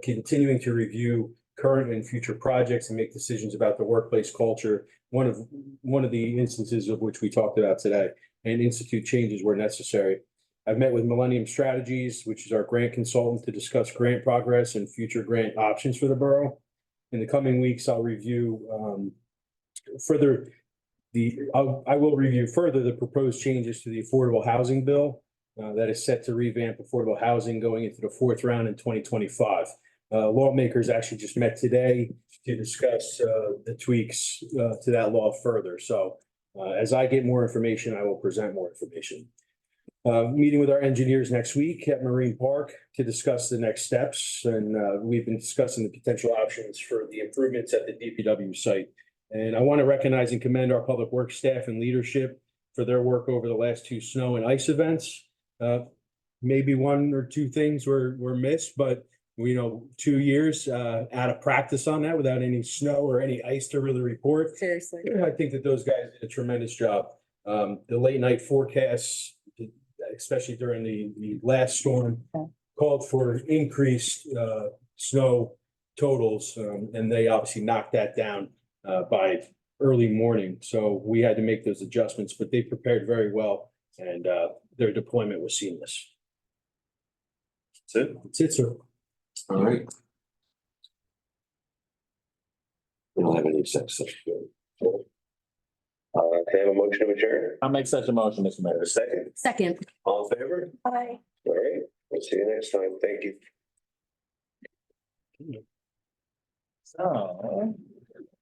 S7: continuing to review current and future projects and make decisions about the workplace culture. One of the instances of which we talked about today, and institute changes where necessary. I've met with Millennium Strategies, which is our grant consultant, to discuss grant progress and future grant options for the borough. In the coming weeks, I'll review I will review further the proposed changes to the affordable housing bill that is set to revamp affordable housing going into the fourth round in 2025. Lawmakers actually just met today to discuss the tweaks to that law further. So as I get more information, I will present more information. Meeting with our engineers next week at Marine Park to discuss the next steps. And we've been discussing the potential options for the improvements at the DPW site. And I want to recognize and commend our public works staff and leadership for their work over the last 2 snow and ice events. Maybe 1 or 2 things were missed, but 2 years out of practice on that without any snow or any ice to really report.
S4: Seriously.
S7: I think that those guys did a tremendous job. The late night forecasts, especially during the last storm, called for increased snow totals, and they obviously knocked that down by early morning. So we had to make those adjustments, but they prepared very well, and their deployment was seamless.
S3: That's it.
S7: That's it, sir.
S3: All right. We don't have any sex. Can I have a motion to adjourn?
S6: I'll make such a motion, Mr. Mayor.
S3: A second.
S4: Second.
S3: All in favor?
S2: Bye.
S3: All right. We'll see you next time. Thank you.
S6: So.